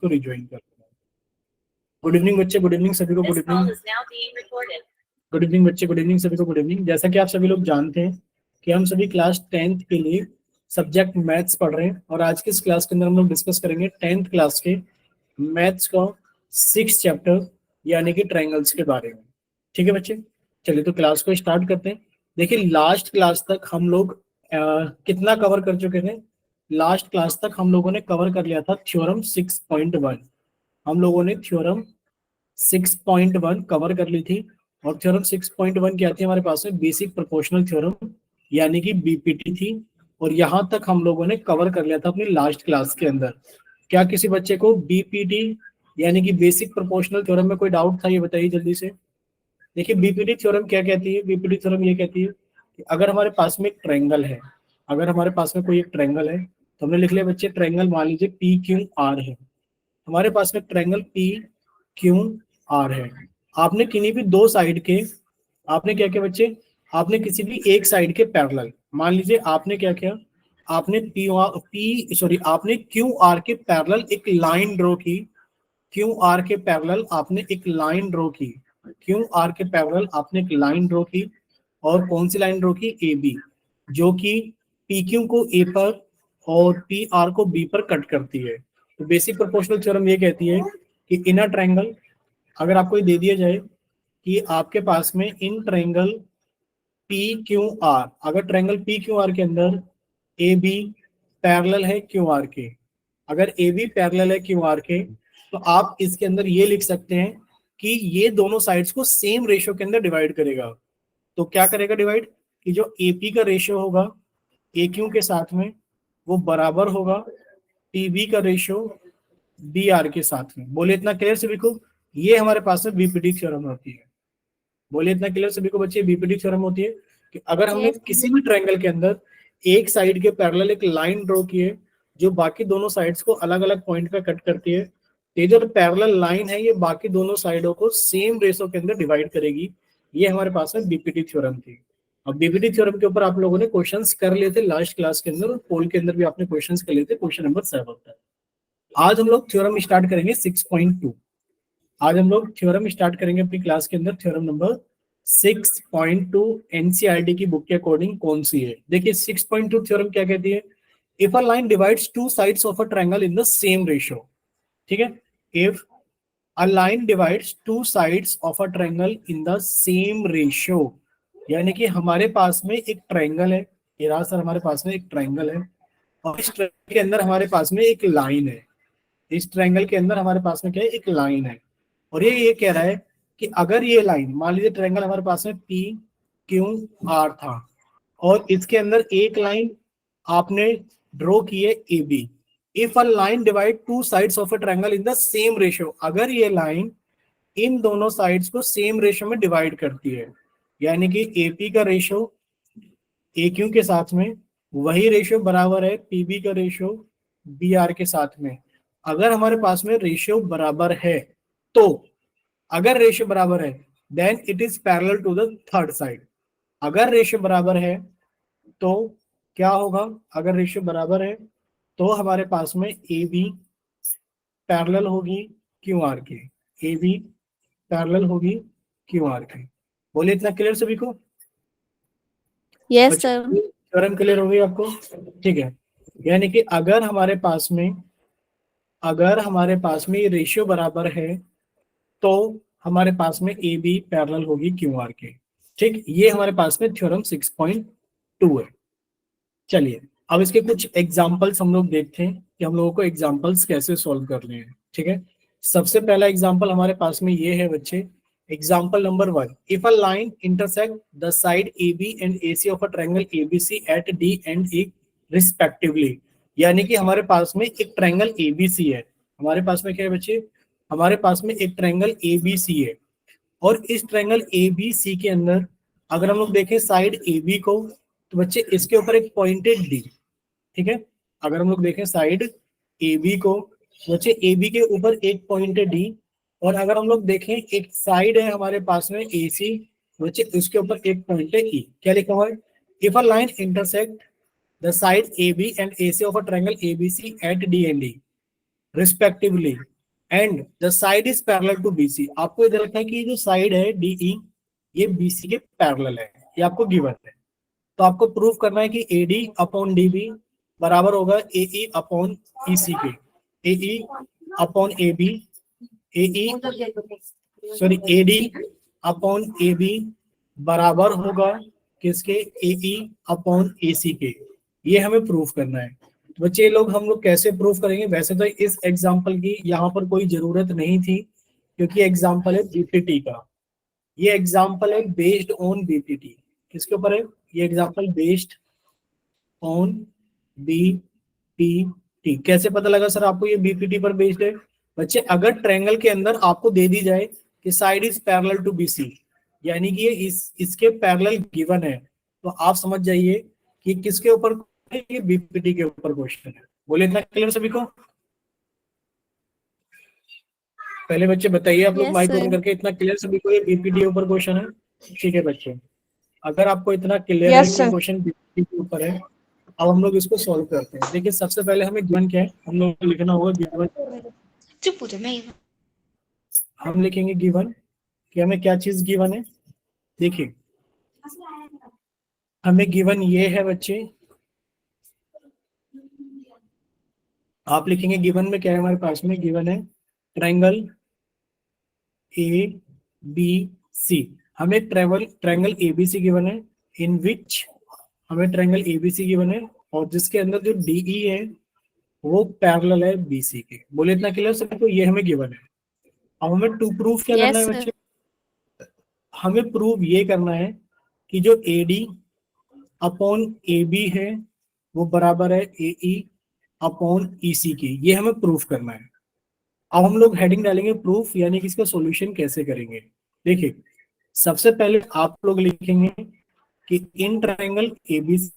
को रिज्वाइन कर लेना। गुड इवनिंग बच्चे, गुड इवनिंग सभी को, गुड इवनिंग। गुड इवनिंग बच्चे, गुड इवनिंग सभी को, गुड इवनिंग। जैसा कि आप सभी लोग जानते हैं कि हम सभी क्लास 10th के लिए सब्जेक्ट मैथ्स पढ़ रहे हैं, और आज की इस क्लास के अंदर हम लोग डिस्कस करेंगे 10th क्लास के मैथ्स का 6th चैप्टर यानी कि ट्रायंगल्स के बारे में। ठीक है बच्चे, चलिए तो क्लास को स्टार्ट करते हैं। देखिए लास्ट क्लास तक हम लोग कितना कवर कर चुके थे? लास्ट क्लास तक हम लोगों ने कवर कर लिया था थ्योरम 6.1। हम लोगों ने थ्योरम 6.1 कवर कर ली थी, और थ्योरम 6.1 क्या थी हमारे पास में? बेसिक प्रोपोर्शनल थ्योरम यानी कि बीपीटी थी। और यहां तक हम लोगों ने कवर कर लिया था अपनी लास्ट क्लास के अंदर। क्या किसी बच्चे को बीपीटी यानी कि बेसिक प्रोपोर्शनल थ्योरम में कोई डाउट था? ये बताइए जल्दी से। देखिए बीपीटी थ्योरम क्या कहती है? बीपीटी थ्योरम ये कहती है कि अगर हमारे पास में एक ट्रायंगल है, अगर हमारे पास में कोई एक ट्रायंगल है, तो हमने लिख लिया बच्चे ट्रायंगल, मान लीजिए पी क्यू आर है। हमारे पास में ट्रायंगल पी क्यू आर है। आपने किन्हीं भी दो साइड के, आपने क्या किया बच्चे? आपने किसी भी एक साइड के पैरेलल, मान लीजिए आपने क्या किया, आपने आपने क्यू आर के पैरेलल एक लाइन ड्रॉ की। क्यू आर के पैरेलल आपने एक लाइन ड्रॉ की। क्यू आर के पैरेलल आपने एक लाइन ड्रॉ की, और कौन सी लाइन ड्रॉ की? ए बी, जो कि पी क्यू को ए पर और पी आर को बी पर कट करती है। तो बेसिक प्रोपोर्शनल थ्योरम ये कहती है कि इन अ ट्रायंगल, अगर आपको ये दे दिया जाए कि आपके पास में इन ट्रायंगल पी क्यू आर, अगर ट्रायंगल पी क्यू आर के अंदर ए बी पैरेलल है क्यू आर के, अगर ए बी पैरेलल है क्यू आर के, तो आप इसके अंदर ये लिख सकते हैं कि ये दोनों साइड्स को सेम रेशियो के अंदर डिवाइड करेगा। तो क्या करेगा डिवाइड? कि जो एपी का रेशियो होगा ए क्यू के साथ में, वो बराबर होगा पीबी का रेशियो बी आर के साथ में। बोले इतना क्लियर सभी को? ये हमारे पास में बीपीटी थ्योरम होती है। बोले इतना क्लियर सभी को बच्चे? बीपीटी थ्योरम होती है कि अगर हमने किसी भी ट्रायंगल के अंदर एक साइड के पैरेलल एक लाइन ड्रॉ की है जो बाकी दोनों साइड्स को अलग अलग पॉइंट पे कट करती है, ये जो पैरेलल लाइन है ये बाकी दोनों साइडों को सेम रेशो के अंदर डिवाइड करेगी। ये हमारे पास में बीपीटी थ्योरम थी। अब बीपीटी थ्योरम के ऊपर आप लोगों ने क्वेश्चंस कर लिए थे लास्ट क्लास के अंदर, और पोल के अंदर भी आपने क्वेश्चंस कर लिए थे, क्वेश्चन नंबर 7 तक। आज हम लोग थ्योरम स्टार्ट करेंगे 6.2। आज हम लोग थ्योरम स्टार्ट करेंगे अपनी क्लास के अंदर थ्योरम नंबर 6.2। एनसीईआरटी की बुक के अकॉर्डिंग कौन सी है? देखिए 6.2 थ्योरम क्या कहती है? If a line divides to sides of a triangle in the same ratio, ठीक है, if a line divides to sides of a triangle in the same ratio, यानी कि हमारे पास में एक ट्रायंगल है, ये रहा सर हमारे पास में एक ट्रायंगल है, और इस ट्रायंगल के अंदर हमारे पास में एक लाइन है। इस ट्रायंगल के अंदर हमारे पास में क्या है? एक लाइन है। और ये कह रहा है कि अगर ये लाइन, मान लीजिए ट्रायंगल हमारे पास में पी क्यू आर था, और इसके अंदर एक लाइन आपने ड्रॉ की है A B. If a line divide two sides of a triangle in the same ratio, अगर ये लाइन इन दोनों साइड्स को सेम रेशियो में डिवाइड करती है, यानी कि एपी का रेशियो ए क्यू के साथ में वही रेशियो बराबर है पीबी का रेशियो बी आर के साथ में। अगर हमारे पास में रेशियो बराबर है, तो अगर रेशियो बराबर है then it is parallel to the third side. अगर रेशियो बराबर है तो क्या होगा? अगर रेशियो बराबर है तो हमारे पास में ए बी पैरेलल होगी क्यू आर के, ए बी पैरेलल होगी क्यू आर के। बोलिए इतना क्लियर सभी को? Yes sir. थ्योरम क्लियर हो गई आपको? ठीक है, यानी कि अगर हमारे पास में ये रेशियो बराबर है तो हमारे पास में ए बी पैरेलल होगी क्यू आर के। ठीक, ये हमारे पास में थ्योरम 6.2 है। चलिए अब इसके कुछ एग्जांपल्स हम लोग देखते हैं कि हम लोगों को एग्जांपल्स कैसे सॉल्व करने हैं। ठीक है, सबसे पहला एग्जांपल हमारे पास में ये है बच्चे, example number 1। If a line intersect the side A B and A C of a triangle A B C at D and E respectively, यानी कि हमारे पास में एक ट्रायंगल ए बी सी है। हमारे पास में क्या है बच्चे? हमारे पास में एक ट्रायंगल ए बी सी है, और इस ट्रायंगल ए बी सी के अंदर अगर हम लोग देखें साइड ए बी को, तो बच्चे इसके ऊपर एक पॉइंटेड डी। ठीक है, अगर हम लोग देखें साइड ए बी को, बच्चे ए बी के ऊपर एक पॉइंटेड डी, और अगर हम लोग देखें एक साइड है हमारे पास में ए सी, बच्चे उसके ऊपर एक पॉइंटेड ई। क्या लिखा हुआ है? If a line intersect the side A B and A C of a triangle A B C at D and E respectively, and the side is parallel to BC. आपको इधर रखा है कि जो साइड है डीई ये BC के parallel है, ये आपको गिवन है। तो आपको प्रूव करना है कि एडी अपॉन डीबी बराबर होगा एई अपॉन ईसी के, एई अपॉन एबी, एई सॉरी एडी अपॉन एबी बराबर होगा किसके, एई अपॉन एसी के। ये हमें प्रूफ करना है। बच्चे लोग हम लोग कैसे प्रूफ करेंगे, वैसे तो इस एग्जांपल की यहाँ पर कोई जरूरत नहीं थी क्योंकि एग्जांपल है बीपीटी का, ये एग्जांपल है बेस्ड ऑन बीपीटी। किसके ऊपर है ये एग्जांपल, बेस्ड ऑन बीपीटी। कैसे पता लगा सर आपको ये बीपीटी पर बेस्ड है? बच्चे अगर ट्रायंगल के अंदर आपको दे दी जाए कि side is parallel to BC, यानी कि ये इसके पैरेलल गिवन है, तो आप समझ जाइए कि किसके ऊपर, ये बीपीटी के ऊपर क्वेश्चन है। बोले इतना क्लियर सभी को? पहले बच्चे बताइए आप लोग Yes, माइक sir. ओपन करके, इतना क्लियर सभी को ये बीपीटी के ऊपर क्वेश्चन है? ठीक है बच्चे, अगर आपको इतना क्लियर है Yes, कि sir. क्वेश्चन बीपीटी के ऊपर है, अब हम लोग इसको सॉल्व करते हैं। देखिए सबसे पहले हमें गिवन क्या है, हम लोग को लिखना होगा गिवन। चुप हो जा, मैं हम लिखेंगे गिवन कि हमें क्या चीज गिवन है। देखिए हमें गिवन ये है बच्चे, आप लिखेंगे गिवन में क्या है, हमारे पास में गिवन है ट्रायंगल ए बी सी। हमें ट्रायंगल एबीसी गिवन है, इन विच हमें ट्रायंगल एबीसी गिवन है और जिसके अंदर जो डीई है वो पैरेलल है बीसी के। बोले इतना क्लियर सभी को? ये हमें गिवन है। अब हमें टू प्रूफ क्या करना Yes, है sir. बच्चे, हमें प्रूव ये करना है कि जो एडी अपॉन ए बी है वो बराबर है एई अपॉन ईसी की, ये हमें प्रूफ करना है। अब हम लोग हेडिंग डालेंगे प्रूफ, यानी कि इसका सॉल्यूशन कैसे करेंगे। देखिए सबसे पहले आप लोग लिखेंगे कि इन ट्रायंगल एबीसी,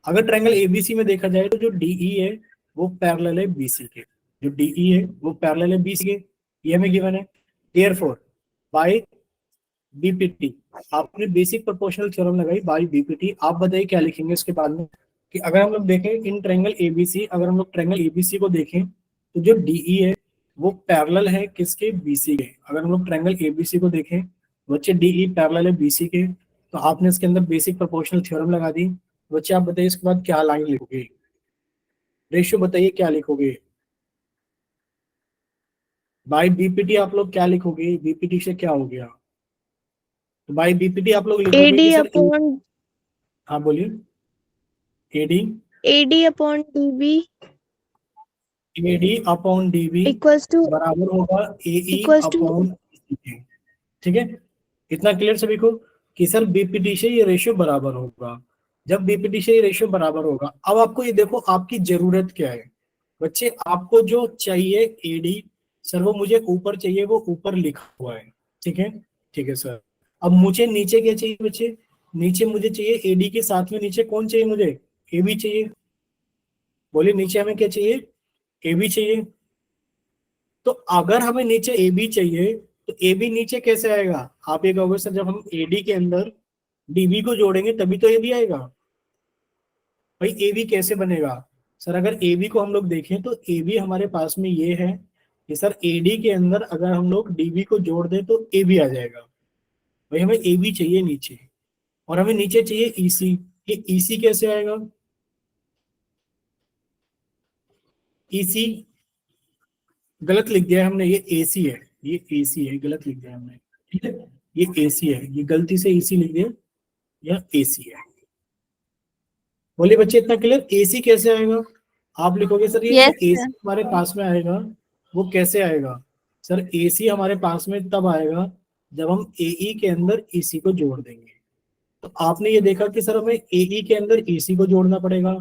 अगर ट्रायंगल एबीसी में देखा जाए तो जो डीई है वो पैरेलल है बीसी के, जो डीई है वो पैरेलल है बीसी के, ये हमें गिवन है। देयरफॉर बाय बीपीटी, आपने बेसिक प्रोपोर्शनल थ्योरम लगाई बाय बीपीटी। आप बताइए क्या लिखेंगे इसके बाद में, कि अगर हम लोग देखें इन ट्रायंगल एबीसी, अगर हम लोग ट्रायंगल एबीसी को देखें तो जो डीई है वो पैरेलल है किसके, बीसी के। अगर हम लोग ट्रायंगल एबीसी को देखें बच्चे डीई पैरेलल है बीसी के, तो आपने इसके अंदर बेसिक प्रोपोर्शनल थ्योरम लगा दी। बच्चे आप बताइए इसके बाद क्या लाइन लिखोगे, रेशियो बताइए क्या लिखोगे। बाय बीपीटी आप लोग क्या लिखोगे, बीपीटी से क्या हो गया, तो बाय बीपीटी आप लोग लिखोगे AD कि सर upon हाँ बोलिए, AD AD upon DB AD upon DB equals to बराबर होगा एई equals to अपॉन, ठीक है इतना क्लियर सभी को कि सर बीपीटी से ये रेशियो बराबर होगा। जब बीपीटी से ये रेशियो बराबर होगा, अब आपको ये देखो आपकी जरूरत क्या है बच्चे, आपको जो चाहिए एडी, सर वो मुझे ऊपर चाहिए, वो ऊपर लिखा हुआ है, ठीक है, ठीक है सर। अब मुझे नीचे क्या चाहिए बच्चे, नीचे मुझे चाहिए एडी के साथ में नीचे कौन चाहिए मुझे, ए बी चाहिए। बोलिए नीचे हमें क्या चाहिए, ए बी चाहिए। तो अगर हमें नीचे ए बी चाहिए तो ए बी नीचे कैसे आएगा, आप ये कहोगे सर जब हम एडी के अंदर डीबी को जोड़ेंगे तभी तो ए बी आएगा। भाई ए बी कैसे बनेगा, सर अगर ए बी को हम लोग देखें तो ए बी हमारे पास में ये है कि सर एडी के अंदर अगर हम लोग डीबी को जोड़ दें तो ए बी आ जाएगा। भाई हमें ए बी चाहिए नीचे और हमें नीचे चाहिए ईसी, ये ईसी कैसे आएगा, ईसी गलत लिख दिया है हमने, ये एसी है, ये एसी है, गलत लिख दिया हमने, ठीक है ये एसी है, ये गलती से एसी लिख दिया, यह एसी है। बोलिए बच्चे इतना क्लियर, एसी कैसे आएगा, आप लिखोगे सर ये जो yes, एसी sir. हमारे पास में आएगा वो कैसे आएगा, सर एसी हमारे पास में तब आएगा जब हम एई के अंदर ईसी को जोड़ देंगे। तो आपने ये देखा कि सर हमें एई के अंदर ईसी को जोड़ना पड़ेगा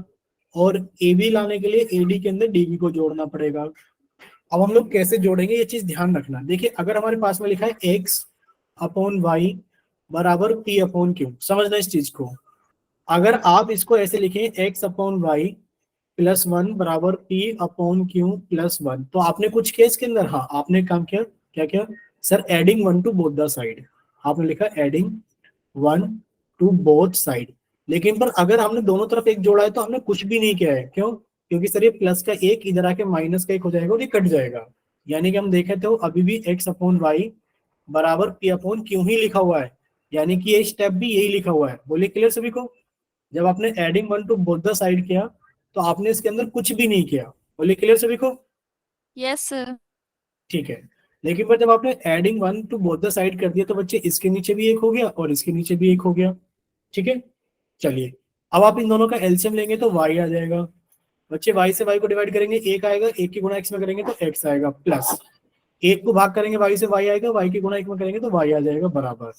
और एबी लाने के लिए एडी के अंदर डीबी को जोड़ना पड़ेगा। अब हम लोग कैसे जोड़ेंगे ये चीज ध्यान रखना। देखिए अगर हमारे पास में लिखा है एक्स अपॉन वाई बराबर पी अपॉन क्यू, समझना इस चीज को। अगर आप इसको ऐसे लिखें x upon Y plus one बराबर p upon Q plus one, तो आपने कुछ किया इसके अंदर, हाँ आपने काम किया, क्या किया sir, adding one two both the side, आपने लिखा adding one two both side. लेकिन पर अगर हमने दोनों तरफ एक जोड़ा है तो हमने कुछ भी नहीं किया है, क्यों, क्योंकि सर ये प्लस का एक इधर आके माइनस का एक हो जाएगा और ये कट जाएगा। यानी कि हम देखें तो अभी भी एक्स अपॉन वाई बराबर पी अपॉन क्यों ही लिखा हुआ है, यानी कि ये स्टेप भी यही लिखा हुआ है। बोलिए क्लियर सभी को। जब आपने adding one two both the side किया तो आपने इसके अंदर कुछ भी नहीं किया। बोलिए क्लियर सभी को। Yes, sir. ठीक है, लेकिन पर जब आपने adding one two both the side कर दिया तो बच्चे इसके नीचे भी एक हो गया और इसके नीचे भी एक हो गया। ठीक है, चलिए अब आप इन दोनों का एलसीएम लेंगे तो y आ जाएगा। बच्चे y से y को डिवाइड करेंगे एक आएगा, एक की गुणा x में करेंगे तो x आएगा, प्लस एक को भाग करेंगे y से y आएगा, y की गुणा एक में करेंगे तो y आ जाएगा बराबर।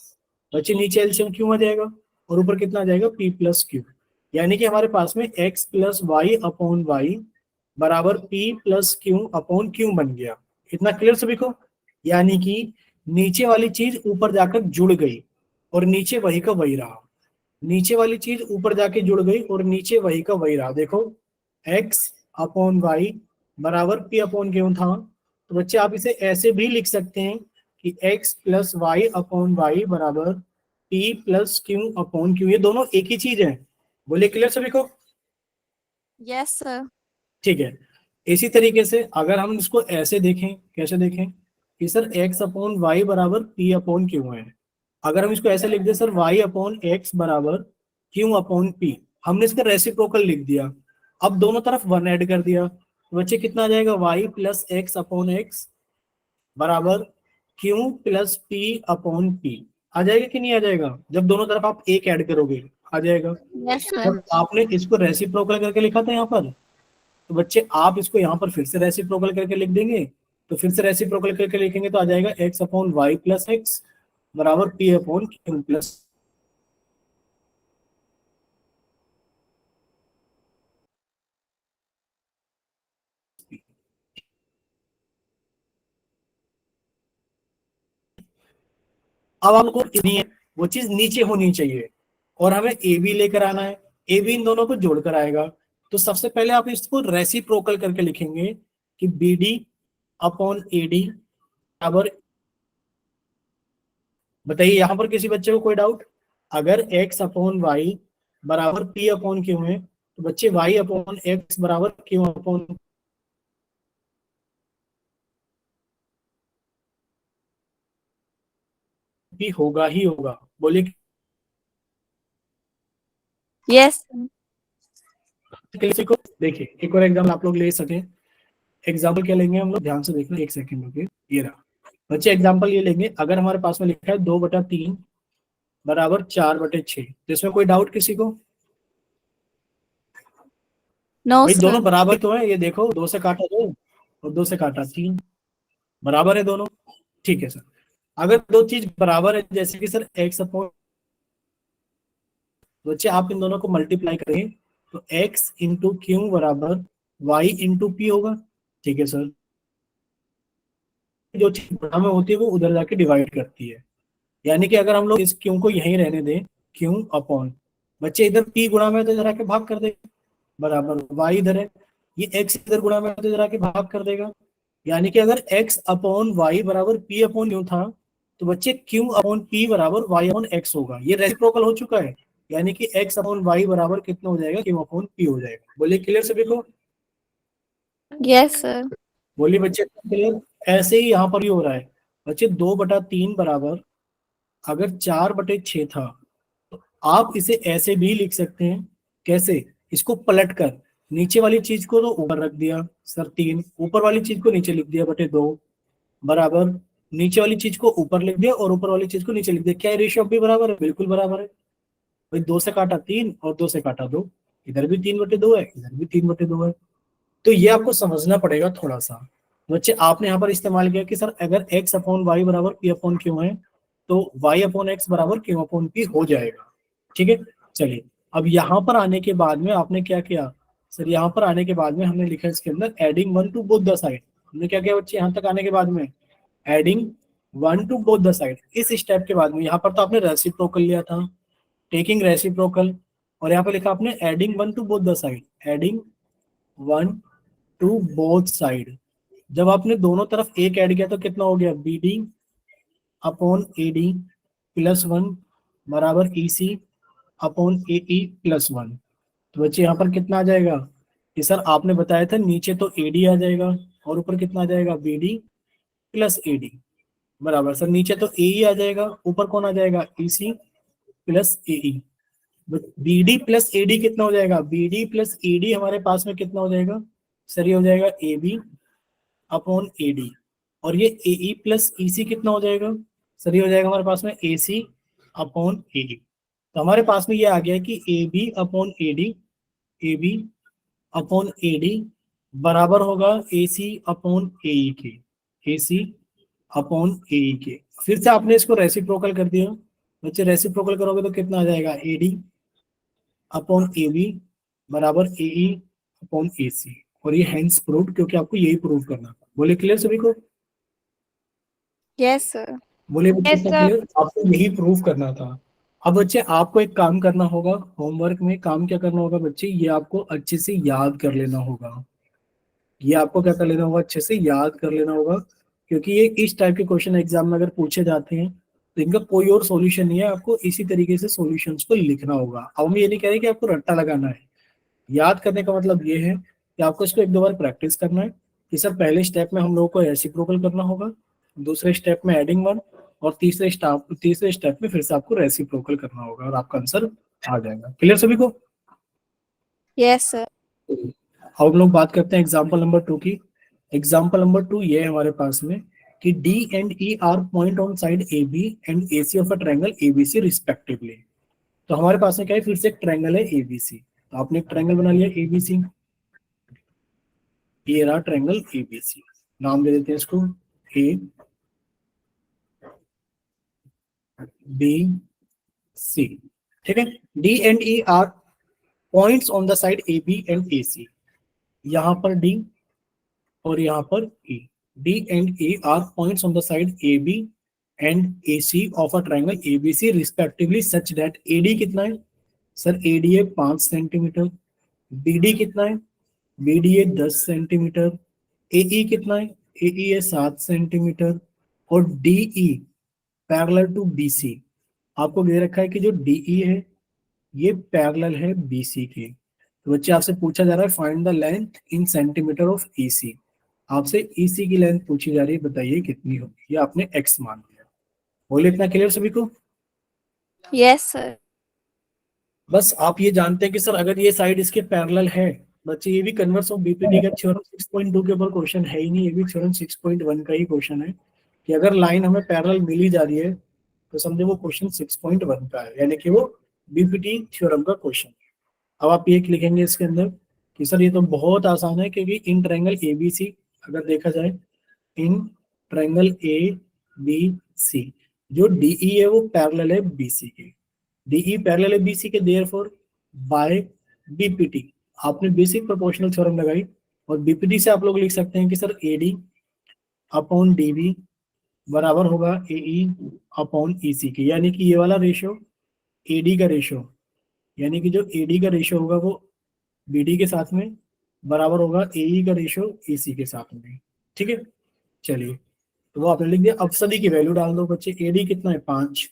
बच्चे नीचे एलसीएम क्यों आ जाएगा और ऊपर कितना आ जाएगा p प्लस क्यू। यानी कि हमारे पास में x plus Y upon Y बराबर p plus Q upon Q बन गया। इतना क्लियर सभी को। यानी कि नीचे वाली चीज ऊपर जाकर जुड़ गई और नीचे वही का वही रहा। नीचे वाली चीज ऊपर जाके जुड़ गई और नीचे वही का वही रहा। देखो x अपॉन वाई बराबर p अपॉन क्यू था, तो बच्चे आप इसे ऐसे भी लिख सकते हैं कि x plus Y upon Y बराबर p plus Q upon Q. ये दोनों एक ही चीज है। बोले क्लियर सभी को। Yes, sir. ठीक है, इसी तरीके से अगर हम इसको ऐसे देखें, कैसे देखें कि सर x अपॉन वाई बराबर p अपॉन क्यू है। अगर हम इसको ऐसे लिख दें सर y अपॉन एक्स बराबर क्यू अपॉन p, हमने इसका रेसिप्रोकल लिख दिया। अब दोनों तरफ वन ऐड कर दिया तो बच्चे कितना आ जाएगा y plus x upon x बराबर q plus p upon p। आ जाएगा कि नहीं आ जाएगा। जब दोनों तरफ आप एक ऐड करोगे आ जाएगा। Yes, sir. जब आपने इसको रेसिप्रोकल करके लिखा था यहाँ पर, तो बच्चे आप इसको यहाँ पर फिर से रेसिप्रोकल करके लिख देंगे। तो फिर से रेसिप्रोकल करके लिखेंगे तो आ जाएगा x upon Y plus X बराबर p अपॉन क्यू प्लस। अब हमको नहीं है, वो चीज नीचे होनी चाहिए और हमें ए बी लेकर आना है। ए बी इन दोनों को जोड़कर आएगा। तो सबसे पहले आप इसको रेसिप्रोकल करके लिखेंगे कि B D upon A D बराबर। बताइए यहाँ पर किसी बच्चे को कोई डाउट। अगर x अपॉन वाई बराबर p अपॉन क्यू है तो बच्चे y अपॉन एक्स बराबर क्यू अपॉन p होगा ही होगा। बोलिए Yes, sir. किसी को। देखिए एक और एग्जाम्पल आप लोग ले सके। एग्जाम्पल क्या लेंगे हम लोग, ध्यान से देखना, एक सेकंड रुकिए। ये रहा बच्चे, एग्जाम्पल ये लेंगे। अगर हमारे पास में लिखा है 2/3 बराबर 4/6, तो इसमें कोई डाउट किसी को। No, भाई दोनों sir. बराबर तो है, ये देखो 2 से काटा 2 और 2 से काटा 3, बराबर है दोनों। ठीक है सर, अगर दो चीज बराबर है जैसे कि सर एक्स अपॉन, बच्चे आप इन दोनों को मल्टीप्लाई करें तो x इंटू क्यू बराबर y इंटू पी होगा। ठीक है सर, जो चीज गुणा में होती है वो उधर जाके डिवाइड करती है। यानी कि अगर हम लोग इस क्यू को यहीं रहने दें, क्यू अपॉन, बच्चे इधर p गुणा में तो इधर आके भाग कर देगा बराबर y इधर है, ये x इधर गुणा में तो इधर आके भाग कर देगा। यानी कि अगर x अपॉन वाई बराबर p अपॉन क्यू था तो बच्चे q अपॉन p बराबर y अपॉन x होगा। ये रेसिप्रोकल हो चुका है। यानी कि x अपॉन वाई बराबर कितना हो जाएगा, q अपॉन p हो जाएगा। बोलिए क्लियर सभी को। Yes, sir. बोलिए बच्चे क्लियर। ऐसे ही यहाँ पर भी हो रहा है बच्चे, 2/3 बराबर अगर 4/6 था तो आप इसे ऐसे भी लिख सकते हैं। कैसे, इसको पलट कर नीचे वाली चीज को तो ऊपर रख दिया सर 3, ऊपर वाली चीज को नीचे लिख दिया बटे 2 बराबर नीचे वाली चीज को ऊपर लिख दिया और ऊपर वाली चीज को नीचे लिख दिया। क्या रेशियो भी बराबर है, बिल्कुल बराबर है। भाई 2 से काटा 3 और 2 से काटा 2, इधर भी 3/2 है, इधर भी 3/2 है। तो ये आपको समझना पड़ेगा थोड़ा सा। बच्चे आपने यहाँ पर इस्तेमाल किया कि सर अगर x अपॉन वाई बराबर p अपॉन क्यू है तो y अपॉन एक्स बराबर क्यू अपॉन p हो जाएगा। ठीक है, चलिए अब यहाँ पर आने के बाद में आपने क्या किया सर, यहाँ पर आने के बाद में हमने लिखा इसके अंदर adding one two both the side. हमने क्या किया बच्चे, यहाँ तक आने के बाद में adding one two both the side. इस स्टेप के बाद में यहाँ पर तो आपने रेसिप्रोकल लिया था, टेकिंग रेसिप्रोकल, और यहाँ पे लिखा आपने adding one two both the side, adding one two both side. जब आपने दोनों तरफ एक ऐड किया तो कितना हो गया, B D upon A D plus 1 बराबर ई सी अपॉन ए ई प्लस 1। तो बच्चे यहाँ पर कितना आ जाएगा, कि सर आपने बताया था नीचे तो एडी आ जाएगा और ऊपर कितना आ जाएगा, बीडी प्लस एडी, बराबर। सर नीचे तो एई आ जाएगा, ऊपर कौन आ जाएगा, ईसी प्लस एई। बीडी प्लस एडी कितना हो जाएगा, बीडी प्लस एडी हमारे पास में कितना हो जाएगा, सर ये हो जाएगा A B upon A D. और ये ए ई प्लस ई सी कितना हो जाएगा, सर ये हो जाएगा हमारे पास में ए सी अपॉन ए डी। तो हमारे पास में ये आ गया कि A B upon A D, A B upon A D बराबर होगा ए सी अपॉन ए ई के, ए सी अपॉन ए ई के। फिर से आपने इसको रेसिप्रोकल कर दिया बच्चे, रेसिप्रोकल करोगे तो कितना आ जाएगा, A D upon A B बराबर ए ई अपॉन ए सी। और ये हैंस प्रूव्ड, क्योंकि आपको यही प्रूव करना था। बोले क्लियर सभी को, Yes, sir. बोले Yes, कितना sir. क्लियर, आपको यही प्रूव करना था। अब बच्चे आपको एक काम करना होगा, होमवर्क में काम क्या करना होगा बच्चे, ये आपको अच्छे से याद कर लेना होगा। ये आपको क्या कर लेना होगा, अच्छे से याद कर लेना होगा, क्योंकि ये इस टाइप के क्वेश्चन एग्जाम में अगर पूछे जाते हैं तो इनका कोई और सॉल्यूशन नहीं है, आपको इसी तरीके से सॉल्यूशंस को लिखना होगा। अब हम ये नहीं कह रहे कि आपको रट्टा लगाना है, याद करने का मतलब ये है कि आपको इसको एक दो बार प्रैक्टिस करना है कि सर पहले स्टेप में हम लोगों को रेसिप्रोकल करना होगा, दूसरे स्टेप में एडिंग वन, और तीसरे स्टेप में फिर से आपको रेसिप्रोकल करना होगा और आपका आंसर आ जाएगा। क्लियर सभी को? Yes, sir. अब हम लोग बात करते हैं एग्जाम्पल नंबर 2 की। एग्जाम्पल नंबर 2 ये है हमारे पास में कि D and E are point on side AB and AC of a triangle ABC respectively. तो हमारे पास में क्या है, फिर से एक ट्रायंगल है ABC। तो आपने एक ट्रायंगल बना लिया ABC, ये रहा ट्रायंगल ABC। नाम दे देते हैं इसको A B C, ठीक है। D and E are points on the side AB and AC। यहाँ पर D और यहाँ पर E, D and E are points on the side AB and AC of a triangle ABC respectively such that AD कितना है, sir AD है 5 centimetre, BD कितना है, BD है 10 सेंटीमीटर, AE कितना है, AE है 7 सेंटीमीटर, और DE पैरेलल टू BC। आपको दे रखा है कि जो DE है ये पैरेलल है BC के। तो बच्चे आपसे पूछा जा रहा है find the length in centimetre of EC। आपसे EC की लेंथ पूछी जा रही है, बताइए कितनी होगी, ये आपने x मान लिया। बोले इतना क्लियर सभी को? Yes, sir. बस आप ये जानते हैं कि सर अगर ये साइड इसके पैरेलल है, बच्चे ये भी कन्वर्स ऑफ बीपीटी का थ्योरम 6.2 के ऊपर क्वेश्चन है ही नहीं, ये भी थ्योरम 6.1 का ही क्वेश्चन है कि अगर लाइन हमें पैरेलल मिल ही जा रही है तो समझे वो क्वेश्चन 6.1 का है, यानी कि वो बीपीटी थ्योरम का क्वेश्चन है। अब आप ये लिखेंगे इसके अंदर कि सर ये तो बहुत आसान है, क्योंकि इन ट्रायंगल ABC अगर देखा जाए, इन ट्रायंगल ABC जो DE है वो पैरेलल है BC के, DE पैरेलल है BC के, देयरफॉर बाय BPT आपने बेसिक प्रोपोर्शनल थ्योरम लगाई, और BPT से आप लोग लिख सकते हैं कि सर AD अपॉन DB बराबर होगा AE अपॉन EC के, यानी कि ये वाला रेशियो AD का रेशियो, यानी कि जो AD का रेशियो होगा वो BD के साथ में बराबर होगा AE का रेशियो EC के साथ में, ठीक है। चलिए तो वो आपने लिख दिया। अब सभी की वैल्यू डाल दो बच्चे, AD कितना है 5,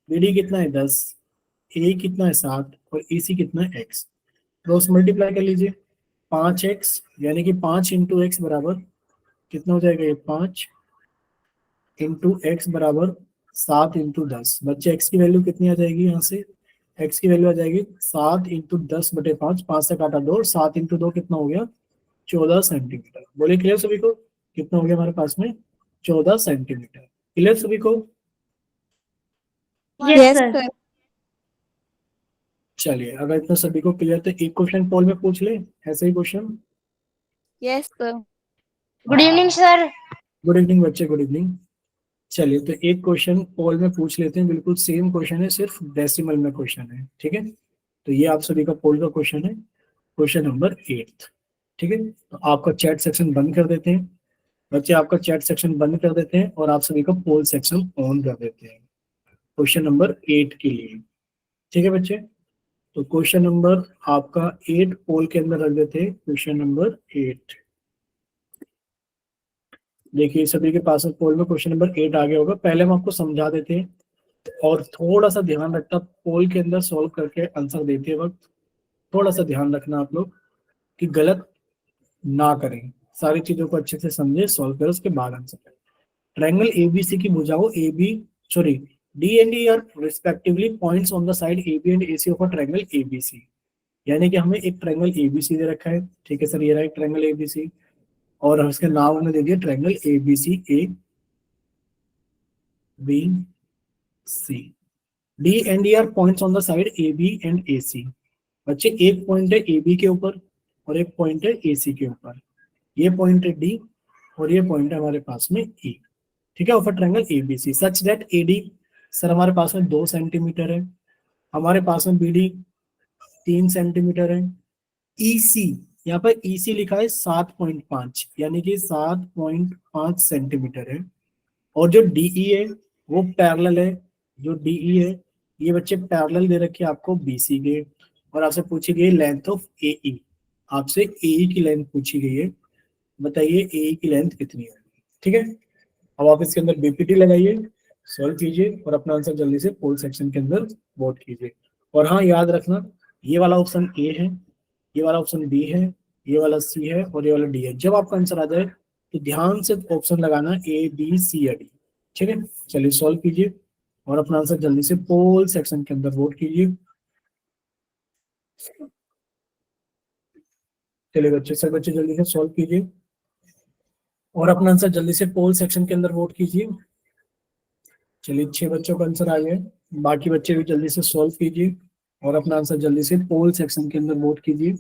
BD कितना है 10, ए कितना है 7 और EC कितना है x। क्रॉस मल्टीप्लाई कर लीजिए, 5x यानी कि 5 इंटू एक्स बराबर कितना हो जाएगा, ये 5 इंटू एक्स बराबर 7 इंटू 10। बच्चे x की वैल्यू कितनी आ जाएगी, यहाँ से x की वैल्यू आ जाएगी 7 इंटू 10/5, 5 से काटा 2, 7 इंटू 2 कितना हो गया, 14 सेंटीमीटर। बोले क्लियर सभी को, कितना हो गया हमारे पास में, 14 सेंटीमीटर। क्लियर सभी को? Yes, sir. चलिए अगर इतना सभी को क्लियर, तो एक क्वेश्चन पोल में पूछ ले, ऐसे ही question. Yes, sir. Good evening sir. Good evening बच्चे, गुड इवनिंग। चलिए तो एक क्वेश्चन पोल में पूछ लेते हैं, बिल्कुल सेम क्वेश्चन है, सिर्फ डेसिमल में क्वेश्चन है, ठीक है। तो ये आप सभी का पोल का क्वेश्चन है, क्वेश्चन नंबर 8, ठीक है। तो आपका चैट सेक्शन बंद कर देते हैं बच्चे, आपका चैट सेक्शन बंद कर देते हैं और आप सभी का पोल सेक्शन ऑन कर देते हैं क्वेश्चन नंबर 8 के लिए, ठीक है बच्चे। तो क्वेश्चन नंबर आपका 8 पोल के अंदर रख देते हैं, क्वेश्चन नंबर 8। देखिए सभी के पास पोल में क्वेश्चन नंबर 8 आ गया होगा। पहले हम आपको समझा देते हैं और थोड़ा सा ध्यान रखना, पोल के अंदर सॉल्व करके आंसर देते वक्त थोड़ा सा ध्यान रखना आप लोग कि गलत ना करें, सारी चीजों को अच्छे से समझे, सॉल्व करें, उसके बाद आंसर करें। ट्रायंगल एबीसी की भुजाओं A B sorry D and E are respectively points on the side A B and A C of a triangle ABC. यानी कि हमें एक ट्रायंगल एबीसी दे रखा है, ठीक है सर, ये रहा एक ट्रायंगल एबीसी, और उसके नाम हमने दे दिया triangle ABC A B C. D and E are points on the side A B and A C. बच्चे एक पॉइंट है ए बी के ऊपर और एक पॉइंट है ए सी के ऊपर, ये पॉइंट है डी और ये पॉइंट है हमारे पास में ई, ठीक है, of a triangle ABC such that AD sir हमारे पास में 2 सेंटीमीटर है, हमारे पास में बीडी 3 सेंटीमीटर है, ईसी यहाँ पर ईसी लिखा है 7.5 यानी कि 7.5 सेंटीमीटर है, और जो डीई है वो पैरेलल है, जो डीई है ये बच्चे पैरेलल दे रखे आपको बीसी के, और आपसे पूछी गई लेंथ ऑफ एई, आपसे एई की लेंथ पूछी गई है, बताइए एई की लेंथ कितनी है, ठीक है। अब आप इसके अंदर बीपीटी लगाइए, सॉल्व कीजिए और अपना आंसर जल्दी से पोल सेक्शन के अंदर वोट कीजिए। और हाँ याद रखना, ये वाला ऑप्शन ए है, ये वाला ऑप्शन बी है, ये वाला सी है और ये वाला डी है। जब आपका आंसर आ जाए तो ध्यान से ऑप्शन लगाना ए बी सी या डी, ठीक है। चलिए सॉल्व कीजिए और अपना आंसर जल्दी से पोल सेक्शन के अंदर वोट कीजिए। चलिए बच्चे, सब बच्चे जल्दी से सॉल्व कीजिए और अपना आंसर जल्दी से पोल सेक्शन के अंदर वोट कीजिए। चलिए 6 बच्चों का आंसर आ गया, बाकी बच्चे भी जल्दी से सॉल्व कीजिए और अपना आंसर जल्दी से पोल सेक्शन के अंदर वोट कीजिए।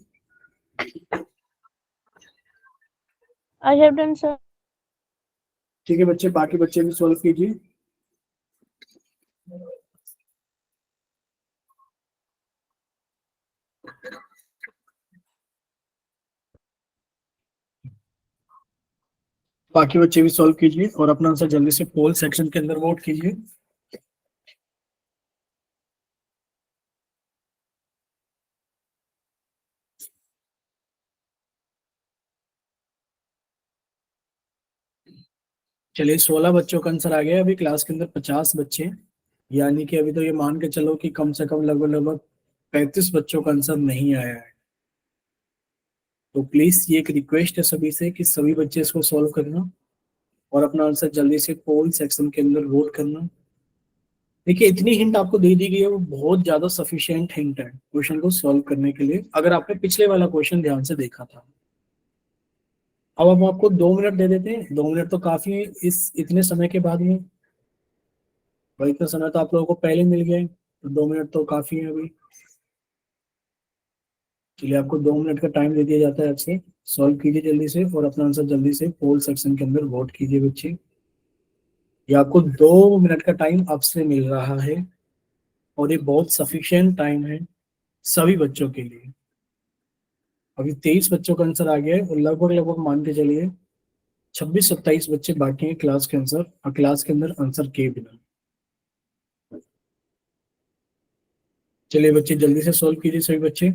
I have done, sir. ठीक है बच्चे, बाकी बच्चे भी सॉल्व कीजिए। बाकी बच्चे भी सॉल्व कीजिए और अपना आंसर जल्दी से पोल सेक्शन के अंदर वोट कीजिए। चलिए 16 बच्चों का आंसर आ गया, अभी क्लास के अंदर 50 बच्चे हैं, यानी कि अभी तो ये मान के चलो कि कम से कम लगभग लगभग 35 बच्चों का आंसर नहीं आया है। तो प्लीज ये एक रिक्वेस्ट है सभी से कि सभी बच्चे इसको सॉल्व करना और अपना आंसर जल्दी से पोल सेक्शन के अंदर वोट करना। देखिए इतनी हिंट आपको दे दी गई है, वो बहुत ज्यादा सफिशिएंट हिंट है क्वेश्चन को सॉल्व करने के लिए, अगर आपने पिछले वाला क्वेश्चन ध्यान से देखा था। अब हम आपको 2 मिनट दे देते हैं, 2 मिनट तो काफी है इस इतने समय के बाद में, भाई इतना समय तो आप लोगों को पहले मिल गया है, तो 2 मिनट तो काफी है अभी। चलिए आपको 2 मिनट का टाइम दे दिया जाता है आपसे, सॉल्व कीजिए जल्दी से और अपना आंसर जल्दी से पोल सेक्शन के अंदर वोट कीजिए बच्चे। ये आपको 2 मिनट का टाइम अब से मिल रहा है और ये बहुत सफिशिएंट टाइम है सभी बच्चों के लिए। अभी 23 बच्चों का आंसर आ गया है और लगभग लगभग मान के चलिए 26-27 बच्चे बाकी हैं क्लास के आंसर और क्लास के अंदर आंसर के बिना। चलिए बच्चे जल्दी से सॉल्व कीजिए सभी बच्चे।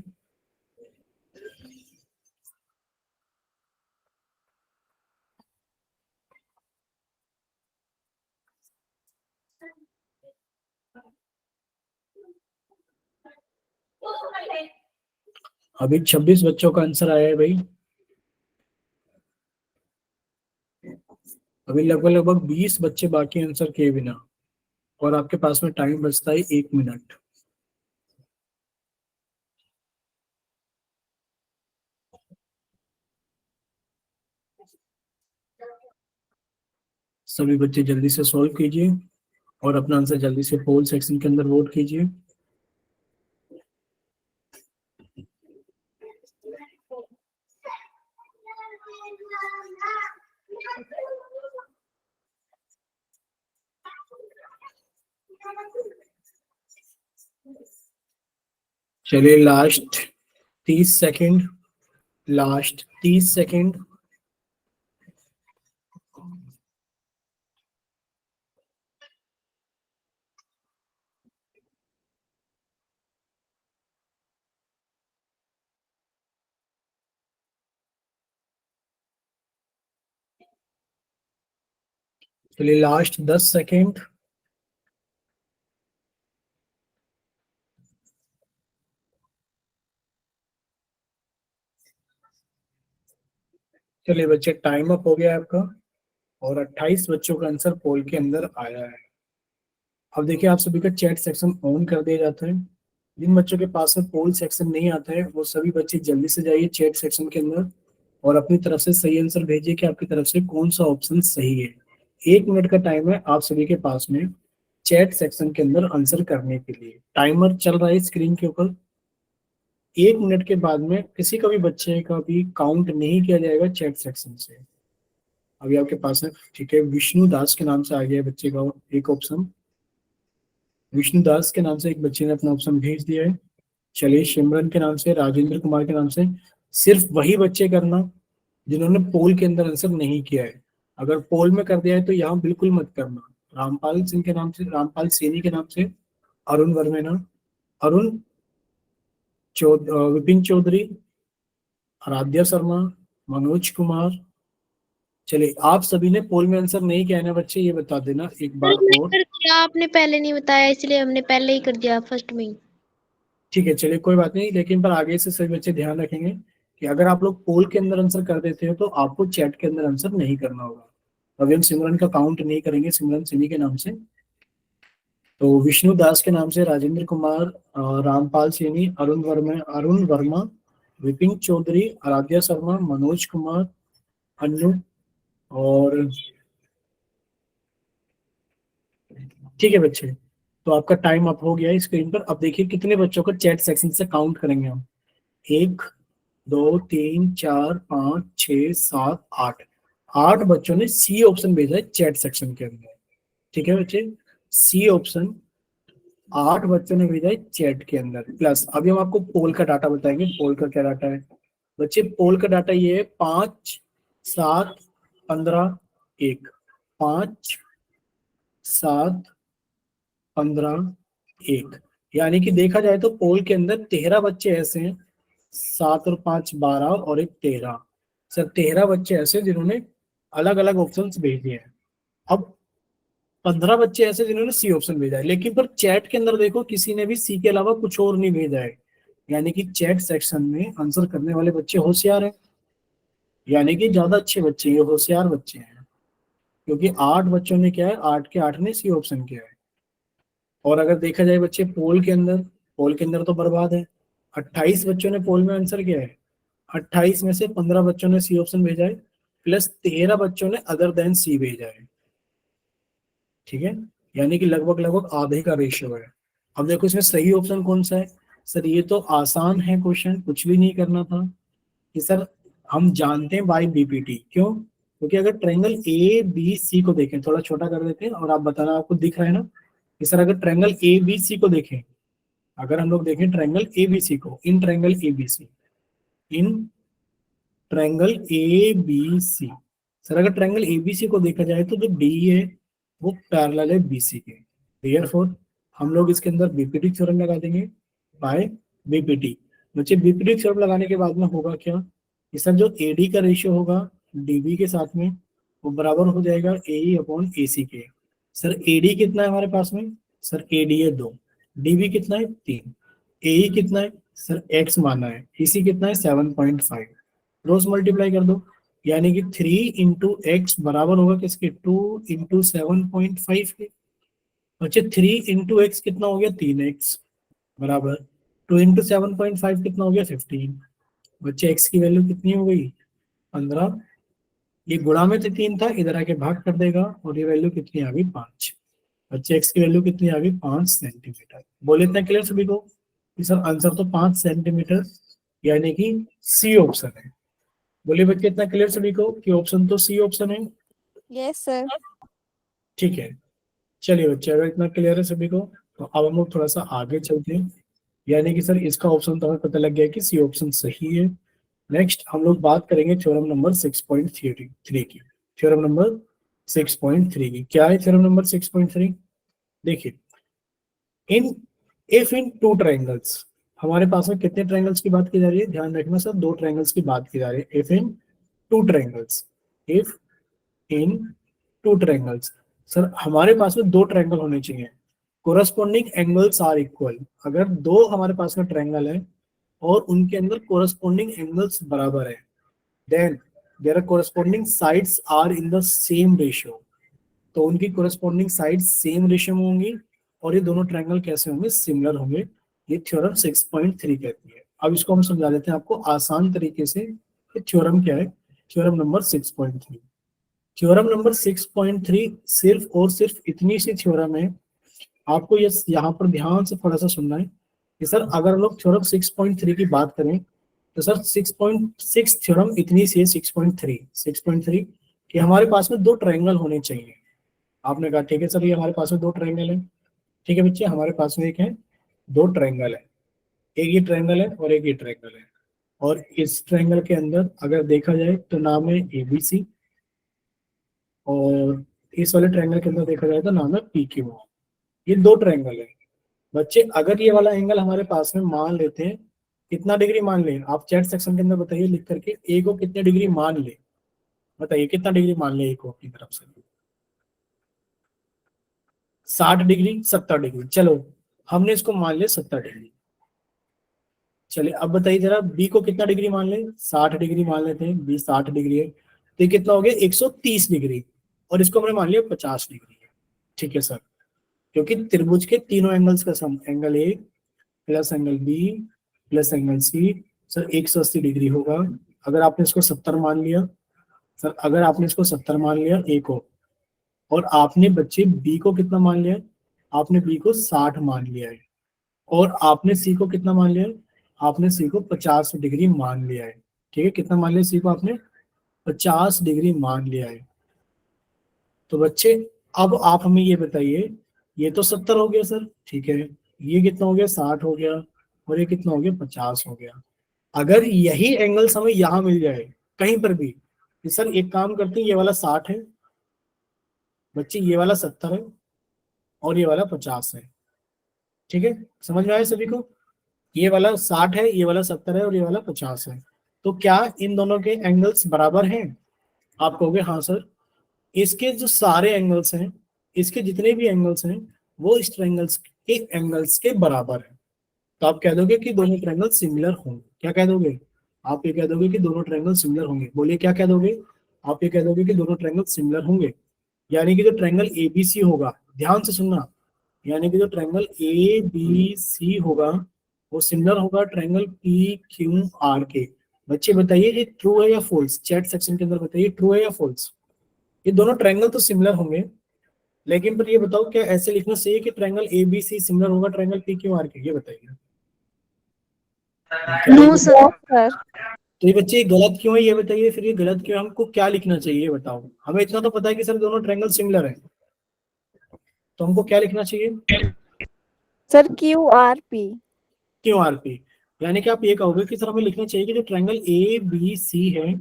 अभी 26 बच्चों का आंसर आया है भाई, अभी लगभग लगभग 20 बच्चे बाकी आंसर किए बिना और आपके पास में टाइम बचता है 1 मिनट। सभी बच्चे जल्दी से सॉल्व कीजिए और अपना आंसर जल्दी से पोल सेक्शन के अंदर वोट कीजिए। चलिए लास्ट 30 सेकेंड, लास्ट 30 सेकेंड। चलिए लास्ट 10 सेकेंड। चलिए बच्चे, टाइम अप हो गया है आपका और 28 बच्चों का आंसर पोल के अंदर आया है। अब देखिए, आप सभी का चैट सेक्शन ऑन कर दिया जाता है। जिन बच्चों के पास में पोल सेक्शन नहीं आता है वो सभी बच्चे जल्दी से जाइए चैट सेक्शन के अंदर और अपनी तरफ से सही आंसर भेजिए कि आपकी तरफ से कौन सा ऑप्शन सही है। 1 मिनट का टाइम है आप सभी के पास में चैट सेक्शन के अंदर आंसर करने के लिए। टाइमर चल रहा है स्क्रीन के ऊपर। 1 मिनट के बाद में किसी का भी बच्चे का भी काउंट नहीं किया जाएगा चैट सेक्शन से। अभी आपके पास है, ठीक है, विष्णु दास के नाम से आ गया है बच्चे का एक ऑप्शन। विष्णु दास के नाम से एक बच्चे ने अपना ऑप्शन भेज दिया है। चलिए, सिमरन के नाम से, राजेंद्र कुमार के नाम से, सिर्फ वही बच्चे करना जिन्होंने पोल के अंदर आंसर नहीं किया है। अगर पोल में कर दिया है तो यहाँ बिल्कुल मत करना। रामपाल सिंह के नाम से, रामपाल सैनी के नाम से, अरुण वर्मेना, अरुण विपिन चौधरी, आराध्या शर्मा, मनोज कुमार। चलिए, आप सभी ने पोल में आंसर नहीं किया है ना बच्चे, ये बता देना एक बार और। कर दिया आपने, पहले नहीं बताया इसलिए हमने पहले ही कर दिया फर्स्ट में ही। ठीक है, चलिए कोई बात नहीं, लेकिन पर आगे से सभी बच्चे ध्यान रखेंगे कि अगर आप लोग पोल के अंदर आंसर कर देते हो तो आपको चैट के अंदर आंसर नहीं करना होगा। अभी हम सिमरन का काउंट नहीं करेंगे, सिमरन सिनी के नाम से। तो विष्णु दास के नाम से राजेंद्र कुमार, रामपाल सैनी, अरुण वर्मा, विपिन चौधरी, आराध्या शर्मा, मनोज कुमार, अन्नू और, ठीक है बच्चे, तो आपका टाइम अप हो गया है स्क्रीन पर। अब देखिए कितने बच्चों को चैट सेक्शन से काउंट करेंगे हम। 1 2 3 4 5 6 7 8। 8 बच्चों ने सी ऑप्शन भेजा है चैट सेक्शन के अंदर। ठीक है बच्चे, सी ऑप्शन 8 बच्चों ने भेजा है चैट के अंदर। प्लस अभी हम आपको पोल का डाटा बताएंगे। पोल का क्या डाटा है बच्चे? पोल का डाटा ये है 5 7 15 1। 5 7 15 1, यानी कि देखा जाए तो पोल के अंदर 13 बच्चे ऐसे हैं, 7 और 5 12 और एक 13। सर 13 बच्चे ऐसे जिन्होंने अलग अलग ऑप्शंस भेजे हैं। अब 15 बच्चे ऐसे जिन्होंने सी ऑप्शन भेजा है, लेकिन पर चैट के अंदर देखो किसी ने भी सी के अलावा कुछ और नहीं भेजा है। यानी कि चैट सेक्शन में आंसर करने वाले बच्चे होशियार हैं, यानी कि ज्यादा अच्छे बच्चे, ये होशियार बच्चे हैं। क्योंकि 8 बच्चों ने क्या है, 8 के 8 ने सी ऑप्शन किया है। और अगर देखा जाए बच्चे पोल के अंदर, पोल के अंदर तो बर्बाद है। 28 बच्चों ने पोल में आंसर किया है। 28 में से 15 बच्चों ने सी ऑप्शन भेजा है, प्लस 13 बच्चों ने अदर देन सी भेजा है। ठीक है, यानी कि लगभग लगभग आधे का रेशियो है। अब देखो इसमें सही ऑप्शन कौन सा है? सर ये तो आसान है क्वेश्चन, कुछ भी नहीं करना था कि सर हम जानते हैं बाय बीपीटी। क्यों? क्योंकि अगर ट्रायंगल ए बी सी को देखें, थोड़ा छोटा कर देते हैं और आप बताना आपको दिख रहा है ना कि सर अगर ट्रायंगल ए बी सी को देखें, अगर हम लोग देखें ट्रायंगल ए बी सी को, in triangle A B C, in triangle A B C, sir अगर ट्रायंगल ए बी सी को देखा जाए तो जो डी है वो पैरेलल है बीसी के। देयरफॉर हम लोग इसके अंदर बीपीटी थ्योरम लगा देंगे बाय बीपीटी। बच्चे बीपीटी थ्योरम लगाने के बाद में होगा क्या कि सर जो एडी का रेशियो होगा डीबी के साथ में वो बराबर हो जाएगा ए अपॉन ए सी के। सर एडी कितना है हमारे पास में? सर एडी है 2, डीबी कितना है 3, ए कितना है? सर एक्स माना है, इसी कितना है 7.5। रोज मल्टीप्लाई कर दो, यानी कि 3 इंटू एक्स बराबर होगा किसके? 2 इंटू 7.5 के। बच्चे 3 इंटू एक्स कितना हो गया? 3x बराबर 2 इंटू 7.5 कितना हो गया? 15। बच्चे एक्स की वैल्यू कितनी हो गई? 15। ये गुणा में तो 3 था, इधर आके भाग कर देगा और ये वैल्यू कितनी आ गई? 5। बच्चे एक्स की वैल्यू कितनी आ गई? 5 सेंटीमीटर। बोले इतना क्लियर सभी को कि सर आंसर तो 5 सेंटीमीटर यानी कि सी ऑप्शन है। बोलिए बच्चे इतना क्लियर सभी को कि ऑप्शन तो सी ऑप्शन है। Yes sir. ठीक है, चलिए बच्चे अगर इतना क्लियर है सभी को तो अब हम लोग थोड़ा सा आगे चलते हैं। यानी कि सर इसका ऑप्शन तो हमें पता लग गया कि सी ऑप्शन सही है। नेक्स्ट हम लोग बात करेंगे थ्योरम नंबर 6.3 की। थ्योरम नंबर 6.3 की क्या है? थ्योरम नंबर 6.3 देखिए, in if in two triangles, हमारे पास में कितने ट्रायंगल्स की बात की जा रही है? ध्यान रखना सर, 2 ट्रायंगल्स की बात की जा रही है। If in two triangles, if in two triangles, sir हमारे पास में 2 ट्रायंगल होने चाहिए। Corresponding angles are equal. अगर 2 हमारे पास में ट्रायंगल है और उनके अंदर कोरस्पॉन्डिंग एंगल्स बराबर है, then there corresponding sides are in the same ratio, तो उनकी कोरस्पॉन्डिंग साइड सेम रेशियो में होंगी और ये दोनों ट्रायंगल कैसे होंगे, सिमिलर होंगे। ये थ्योरम 6.3 कहती है। अब इसको हम समझा देते हैं आपको आसान तरीके से कि थ्योरम क्या है। थ्योरम नंबर 6.3, थ्योरम नंबर 6.3 सिर्फ और सिर्फ इतनी सी थ्योरम है। आपको ये यहाँ पर ध्यान से थोड़ा सा सुनना है कि सर अगर हम लोग थ्योरम 6.3 की बात करें तो सर 6.6 थ्योरम इतनी सी है, 6.3 कि हमारे पास में दो ट्रायंगल होने चाहिए। आपने कहा ठीक है सर, ये हमारे पास में दो ट्रायंगल है। ठीक है बच्चे, हमारे पास में एक है, दो ट्रायंगल है, एक ये ट्रायंगल है और एक ये ट्रायंगल है। और इस ट्रायंगल के अंदर अगर देखा जाए तो नाम है ABC, और इस वाले ट्रायंगल के अंदर देखा जाए तो नाम है PQ। ये दो ट्रायंगल है बच्चे। अगर ये वाला एंगल हमारे पास में मान लेते हैं, कितना डिग्री मान ले, आप चैट सेक्शन के अंदर बताइए लिख करके, ए को कितने डिग्री मान ले, बताइए कितना डिग्री मान ले ए को अपनी तरफ से। 60 डिग्री, 70 डिग्री, चलो हमने इसको मान लिया 70 डिग्री। चलिए अब बताइए जरा बी को कितना डिग्री मान ले, 60 डिग्री मान लेते हैं, बी 60 डिग्री है, तो ये कितना हो गया 130 डिग्री, और इसको हमने मान लिया 50 डिग्री है। ठीक है सर, क्योंकि त्रिभुज के तीनों एंगल्स का sum, angle A plus angle B plus angle C, sir 180 degree होगा। अगर आपने इसको 70 मान लिया, सर अगर आपने इसको 70 मान लिया ए को, और आपने बच्चे बी को कितना मान लिया, आपने बी को 60 मान लिया है, और आपने सी को कितना मान लिया, आपने सी को 50 डिग्री मान लिया है। ठीक है, कितना मान लिया सी को आपने, 50 डिग्री मान लिया है। तो बच्चे अब आप हमें ये बताइए, ये तो 70 हो गया सर, ठीक है, ये कितना हो गया 60 हो गया, और ये कितना हो गया 50 हो गया। अगर यही एंगल्स हमें यहाँ मिल जाए कहीं पर भी, तो सर एक काम करते हैं, ये वाला 60 है बच्चे, ये वाला 70 है, और ये वाला 50 है। ठीक है, समझ में आया सभी को, ये वाला 60 है, ये वाला 70 है, और ये वाला 50 है। तो क्या इन दोनों के एंगल्स बराबर हैं? आप कहोगे हाँ सर, इसके जो सारे एंगल्स हैं, इसके जितने भी एंगल्स हैं, वो इस ट्रायंगल्स के एंगल्स के बराबर है। तो आप कह दोगे कि दोनों ट्रायंगल सिमिलर होंगे। क्या कह दोगे? आप ये कह दोगे कि दोनों ट्रायंगल सिमिलर होंगे। बोलिए क्या कह दोगे? आप ये कह दोगे कि दोनों ट्रायंगल सिमिलर होंगे। यानी कि जो ट्रायंगल ABC होगा, ध्यान से सुनना, यानी कि जो ट्रायंगल ABC होगा वो सिमिलर होगा ट्रायंगल PQR के। बच्चे बताइए ये ट्रू है या फॉल्स, चैट सेक्शन के अंदर बताइए ट्रू है या फॉल्स। ये दोनों ट्रायंगल तो सिमिलर होंगे, लेकिन पर ये बताओ क्या ऐसे लिखना चाहिए कि ट्रायंगल ABC सिमिलर होगा ट्रायंगल PQR के? ये बताइए। No sir. सर तो ये बच्चे गलत क्यों है ये बताइए, फिर ये गलत क्यों है, हमको क्या लिखना चाहिए ये बताओ। हमें इतना तो पता है कि सर दोनों ट्रायंगल सिमिलर है, तो हमको क्या लिखना चाहिए? Sir QRP। QRP, यानी कि आप ये कहोगे कि सर हमें लिखना चाहिए कि जो ट्रायंगल ABC है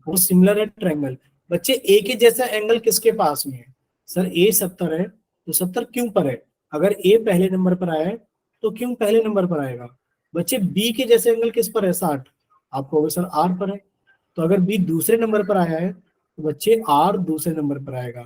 वो सिमिलर है ट्रायंगल। बच्चे ए के जैसा एंगल किसके पास में है? सर ए 70 है, तो 70 क्यों पर है? अगर ए पहले नंबर पर आया है तो क्यों पहले नंबर पर आएगा? बच्चे बी के जैसे एंगल किस पर है? 60। आप कहोगे सर आर पर है, तो अगर बी दूसरे नंबर पर आया है तो बच्चे आर दूसरे नंबर पर आएगा।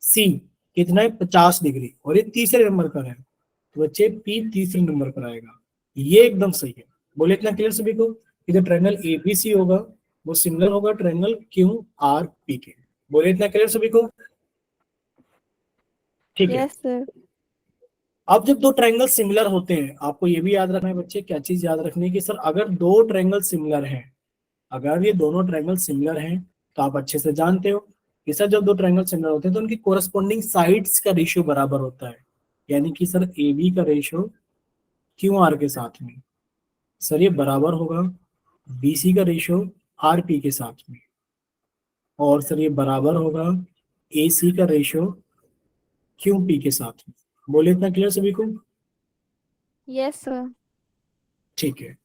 सी कितना है? 50 डिग्री, और ये तीसरे नंबर पर है, तो बच्चे पी तीसरे नंबर पर आएगा। ये एकदम सही है। बोले इतना क्लियर सभी को कि जो ट्रायंगल ABC होगा वो सिमिलर होगा ट्रायंगल QRP के। बोले इतना क्लियर सभी को? ठीक है। Yes sir. अब जब दो ट्रायंगल सिमिलर होते हैं, आपको ये भी याद रखना है बच्चे, क्या चीज याद रखनी है कि सर अगर दो ट्रायंगल सिमिलर हैं, अगर ये दोनों ट्रायंगल सिमिलर हैं तो आप अच्छे से जानते हो कि सर जब दो ट्रायंगल सिमिलर होते हैं तो उनकी कोरस्पॉन्डिंग साइड्स का रेशियो बराबर होता है। यानी कि सर AB का रेशियो QR के साथ में, सर ये बराबर होगा BC का रेशियो RP के साथ में, और सर ये बराबर होगा AC का रेशियो QP के साथ में। बोले इतना क्लियर सभी को? Yes sir. ठीक है,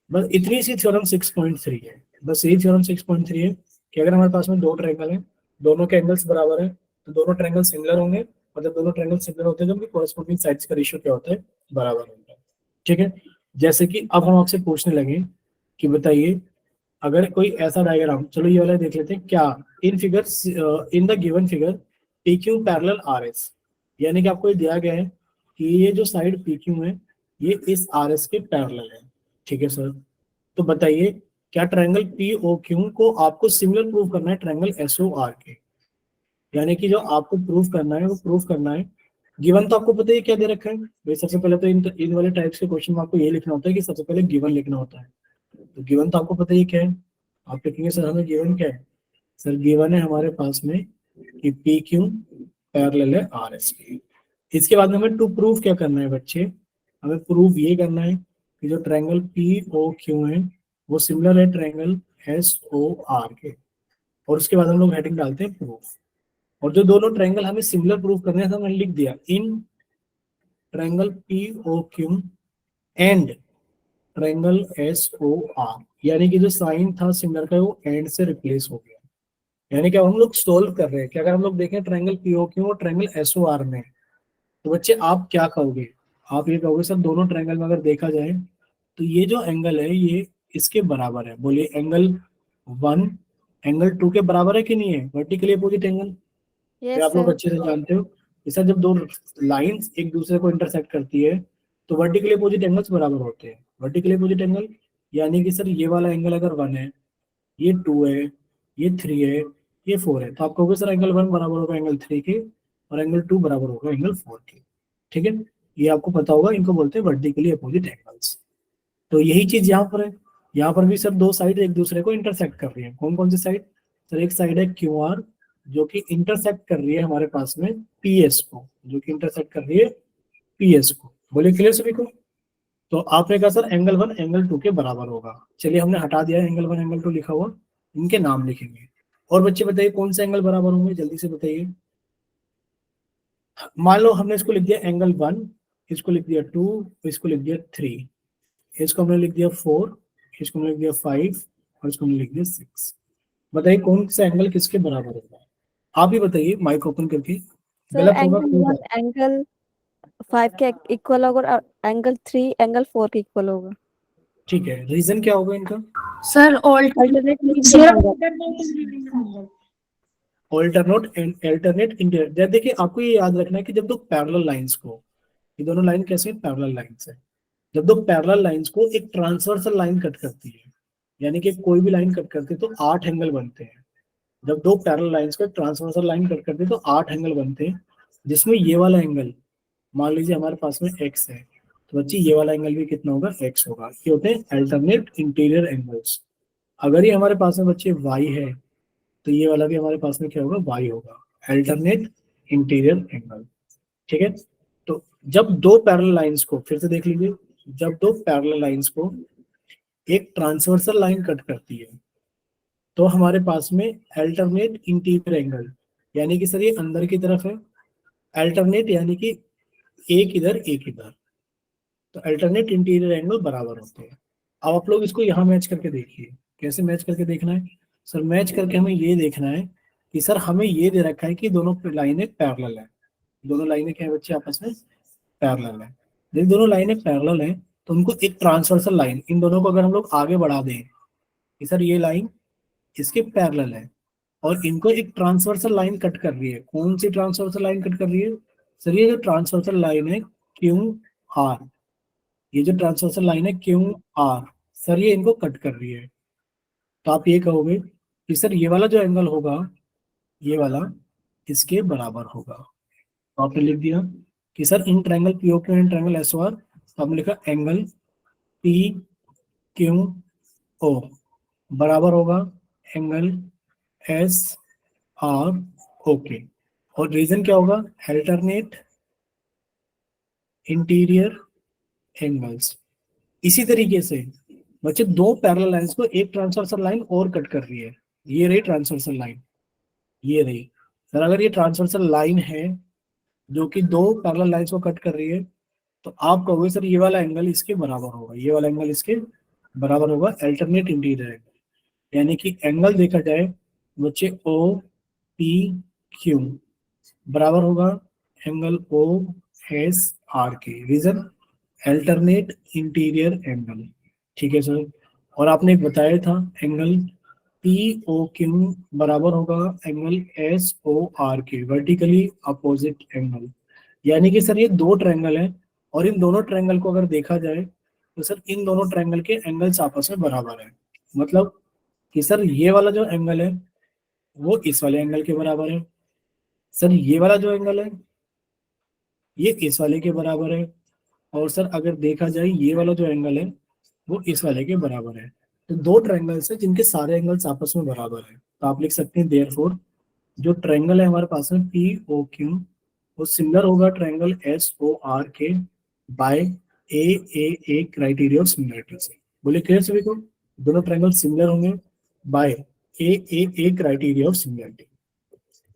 बस इतनी सी थ्योरम 6.3 है। बस यही थ्योरम 6.3 है कि अगर हमारे पास में दो ट्रायंगल है, दोनों के एंगल्स बराबर है, तो दोनों ट्रायंगल सिमिलर होंगे, और जब दोनों ट्रायंगल सिमिलर होते हैं तो उनकी कोरस्पॉन्डिंग साइड्स का रेशियो क्या होता है? बराबर होता है। ठीक है, जैसे कि अब हम आपसे पूछने लगे कि बताइए अगर कोई ऐसा डायग्राम, चलो ये वाला देख लेते हैं, क्या in figure in the given figure PQ parallel RS, यानी कि आपको ये दिया गया है कि ये जो साइड PQ है ये इस RS के पैरेलल है। ठीक है सर, तो बताइए क्या ट्रायंगल पी ओ क्यू को आपको सिमिलर प्रूव करना है ट्रायंगल एस ओ आर के, यानी कि जो आपको प्रूव करना है वो प्रूव करना है। गिवन तो आपको पता है क्या दे रखा है भाई, सबसे पहले तो इन वाले टाइप्स के क्वेश्चन में आपको ये लिखना होता है कि सबसे पहले गिवन लिखना होता है। तो गिवन तो आपको पता ही क्या है, आप लिखेंगे सर हमें गिवन क्या है, सर गिवन है हमारे पास में कि पी क्यू पैरेलल है आर एस के। इसके बाद में हमें टू प्रूव क्या करना है बच्चे, हमें प्रूव ये करना है कि जो ट्रायंगल पी ओ क्यू है वो सिमिलर है ट्रायंगल एस ओ आर के, और उसके बाद हम लोग हेडिंग डालते हैं प्रूफ। और जो दोनों ट्रायंगल हमें सिमिलर प्रूफ करने हैं तो हमने लिख दिया in triangle P O Q and triangle S O R, यानी कि जो साइन था सिमिलर का वो एंड से रिप्लेस हो गया। यानी कि अब हम लोग सोल्व कर रहे हैं कि अगर हम लोग देखें ट्रायंगल पी ओ क्यू और ट्रायंगल एस ओ आर में, तो बच्चे आप क्या कहोगे, आप ये कहोगे सर दोनों ट्रायंगल में अगर देखा जाए तो ये जो एंगल है ये इसके बराबर है। बोलिए एंगल 1 एंगल 2 के बराबर है कि नहीं है, वर्टिकली अपोजिट एंगल। ये Yes, आप लोग sir. अच्छे से जानते हो, इस जब दो लाइंस एक दूसरे को इंटरसेक्ट करती है तो वर्टिकली अपोजिट एंगल्स बराबर होते हैं। वर्टिकली अपोजिट एंगल यानी कि सर ये वाला एंगल अगर 1 है, ये 2 है, ये 3 है, ये 4 है, तो आप कहोगे सर एंगल 1 बराबर होगा एंगल 3 के और एंगल 2 बराबर होगा एंगल 4 के। ठीक है, ये आपको पता होगा, इनको बोलते हैं वर्टिकली अपोजिट एंगल्स। तो यही चीज यहाँ पर है, यहाँ पर भी सर दो साइड एक दूसरे को इंटरसेक्ट कर रही है। कौन कौन सी साइड, सर एक साइड है क्यू आर जो कि इंटरसेक्ट कर रही है हमारे पास में पी एस को, जो कि इंटरसेक्ट कर रही है पी एस को। बोले क्लियर सभी को। तो आपने कहा सर एंगल 1 एंगल 2 के बराबर होगा, चलिए हमने हटा दिया एंगल 1 एंगल 2 लिखा हुआ, इनके नाम लिखेंगे। और बच्चे बताइए कौन से एंगल बराबर होंगे, जल्दी से बताइए। मान लो हमने इसको लिख दिया एंगल 1, इसको लिख दिया 2, इसको लिख दिया 3, इसको हमने लिख दिया 4, इसको हमने लिख दिया 5 और इसको हमने लिख दिया 6। बताइए कौन सा एंगल किसके बराबर होगा, आप ही बताइए माइक ओपन करके। Sir, गलत होगा angle कोई 1 बात। angle 5 के इक्वल होगा और angle 3 angle 4 के इक्वल होगा। ठीक है, रीजन क्या होगा इनका, सर Alternate अल्टरनेट इंटीरियर। देखिए आपको ये याद रखना है कि जब दो पैरेलल लाइंस को, ये दोनों लाइन कैसे पैरेलल लाइंस है, जब दो पैरेलल लाइंस को एक ट्रांसवर्सल लाइन कट करती है, यानी कि कोई भी लाइन कट करती है तो 8 एंगल बनते हैं। जब दो पैरेलल लाइंस को ट्रांसवर्सल लाइन कट करती है तो 8 एंगल बनते हैं, जिसमें ये वाला एंगल मान लीजिए हमारे पास में x है, तो बच्ची ये वाला एंगल भी कितना होगा, x होगा। ये होते हैं अल्टरनेट इंटीरियर एंगल्स। अगर ये हमारे पास में बच्चे y है तो ये वाला भी हमारे पास में क्या होगा, y होगा, अल्टरनेट इंटीरियर एंगल। ठीक है, तो जब दो पैरेलल लाइंस को, फिर से देख लीजिए, जब दो पैरेलल लाइंस को एक ट्रांसवर्सल लाइन कट करती है तो हमारे पास में अल्टरनेट इंटीरियर एंगल, यानी कि सर ये अंदर की तरफ है, अल्टरनेट यानी कि एक इधर एक इधर, तो अल्टरनेट इंटीरियर एंगल बराबर होते हैं। अब आप लोग इसको यहाँ मैच करके देखिए, कैसे मैच करके देखना है, सर मैच करके हमें ये देखना है कि सर हमें ये दे रखा है कि दोनों लाइनें पैरेलल है, दोनों लाइनें क्या है बच्चे आपस में पैरेलल है। यदि दोनों लाइनें पैरेलल है तो उनको एक ट्रांसवर्सल लाइन, इन दोनों को अगर हम लोग आगे बढ़ा दें कि सर ये लाइन इसके पैरेलल है और इनको एक ट्रांसवर्सल लाइन कट कर रही है, कौन सी ट्रांसवर्सल लाइन कट कर रही है, सर ये जो ट्रांसवर्सल लाइन है क्यू आर, ये जो ट्रांसवर्सल लाइन है क्यू आर, सर ये इनको कट कर रही है। तो आप ये कहोगे कि सर ये वाला जो एंगल होगा ये वाला इसके बराबर होगा। तो आपने लिख दिया कि sir in triangle PO Q and triangle SOR, तो आपने लिखा एंगल पी क्यू ओ बराबर होगा एंगल एस आर ओके। और रीजन क्या होगा, अल्टरनेट इंटीरियर एंगल्स। इसी तरीके से बच्चे दो पैरेलल लाइंस को एक ट्रांसवर्सल लाइन और कट कर रही है, ये रही ट्रांसवर्सल लाइन, ये रही। सर अगर ये ट्रांसवर्सल लाइन है जो कि दो पैरेलल लाइंस को कट कर रही है तो आप कहोगे सर ये वाला एंगल इसके बराबर होगा, ये वाला एंगल इसके बराबर होगा अल्टरनेट इंटीरियर एंगल। यानी कि एंगल देखा जाए बच्चे ओ पी क्यू बराबर होगा एंगल ओ एस आर के, रीजन अल्टरनेट इंटीरियर एंगल। ठीक है सर, और आपने एक बताया था एंगल पी ओ क्यू बराबर होगा एंगल एस ओ आर के, वर्टिकली अपोजिट एंगल। यानी कि सर ये दो ट्रायंगल है और इन दोनों ट्रायंगल को अगर देखा जाए तो सर इन दोनों ट्रायंगल के एंगल्स आपस में बराबर है। मतलब कि सर ये वाला जो एंगल है वो इस वाले एंगल के बराबर है, सर ये वाला जो एंगल है ये इस वाले के बराबर है, और सर अगर देखा जाए ये वाला जो एंगल है वो इस वाले के बराबर है। तो दो ट्रायंगल्स है जिनके सारे एंगल्स आपस में बराबर है, तो आप लिख सकते हैं देयरफॉर जो ट्रायंगल है हमारे पास में पी ओ क्यू वो सिमिलर होगा ट्रायंगल एस ओ आर के by A A criteria of similarity से। बोले क्लियर सभी को, दोनों ट्रायंगल सिमिलर होंगे by A criteria of similarity.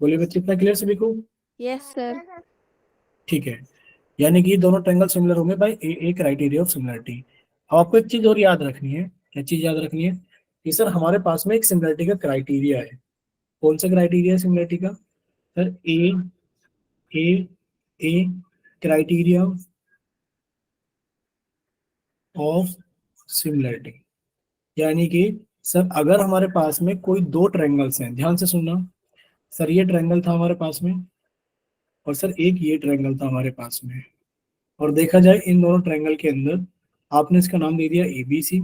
बोले बच्चे इतना क्लियर सभी को? Yes, sir. ठीक है, यानी कि दोनों ट्रायंगल सिमिलर होंगे by A criteria of similarity. अब आपको एक चीज और याद रखनी है, क्या चीज याद रखनी है कि सर हमारे पास में एक सिमिलरिटी का क्राइटेरिया है। कौन सा क्राइटेरिया है सिमिलरिटी का? Sir A A criteria of similarity, यानी कि सर अगर हमारे पास में कोई दो ट्रायंगल्स हैं, ध्यान से सुनना, सर ये ट्रायंगल था हमारे पास में और सर एक ये ट्रायंगल था हमारे पास में, और देखा जाए इन दोनों ट्रायंगल के अंदर आपने इसका नाम दे दिया ए बी सी,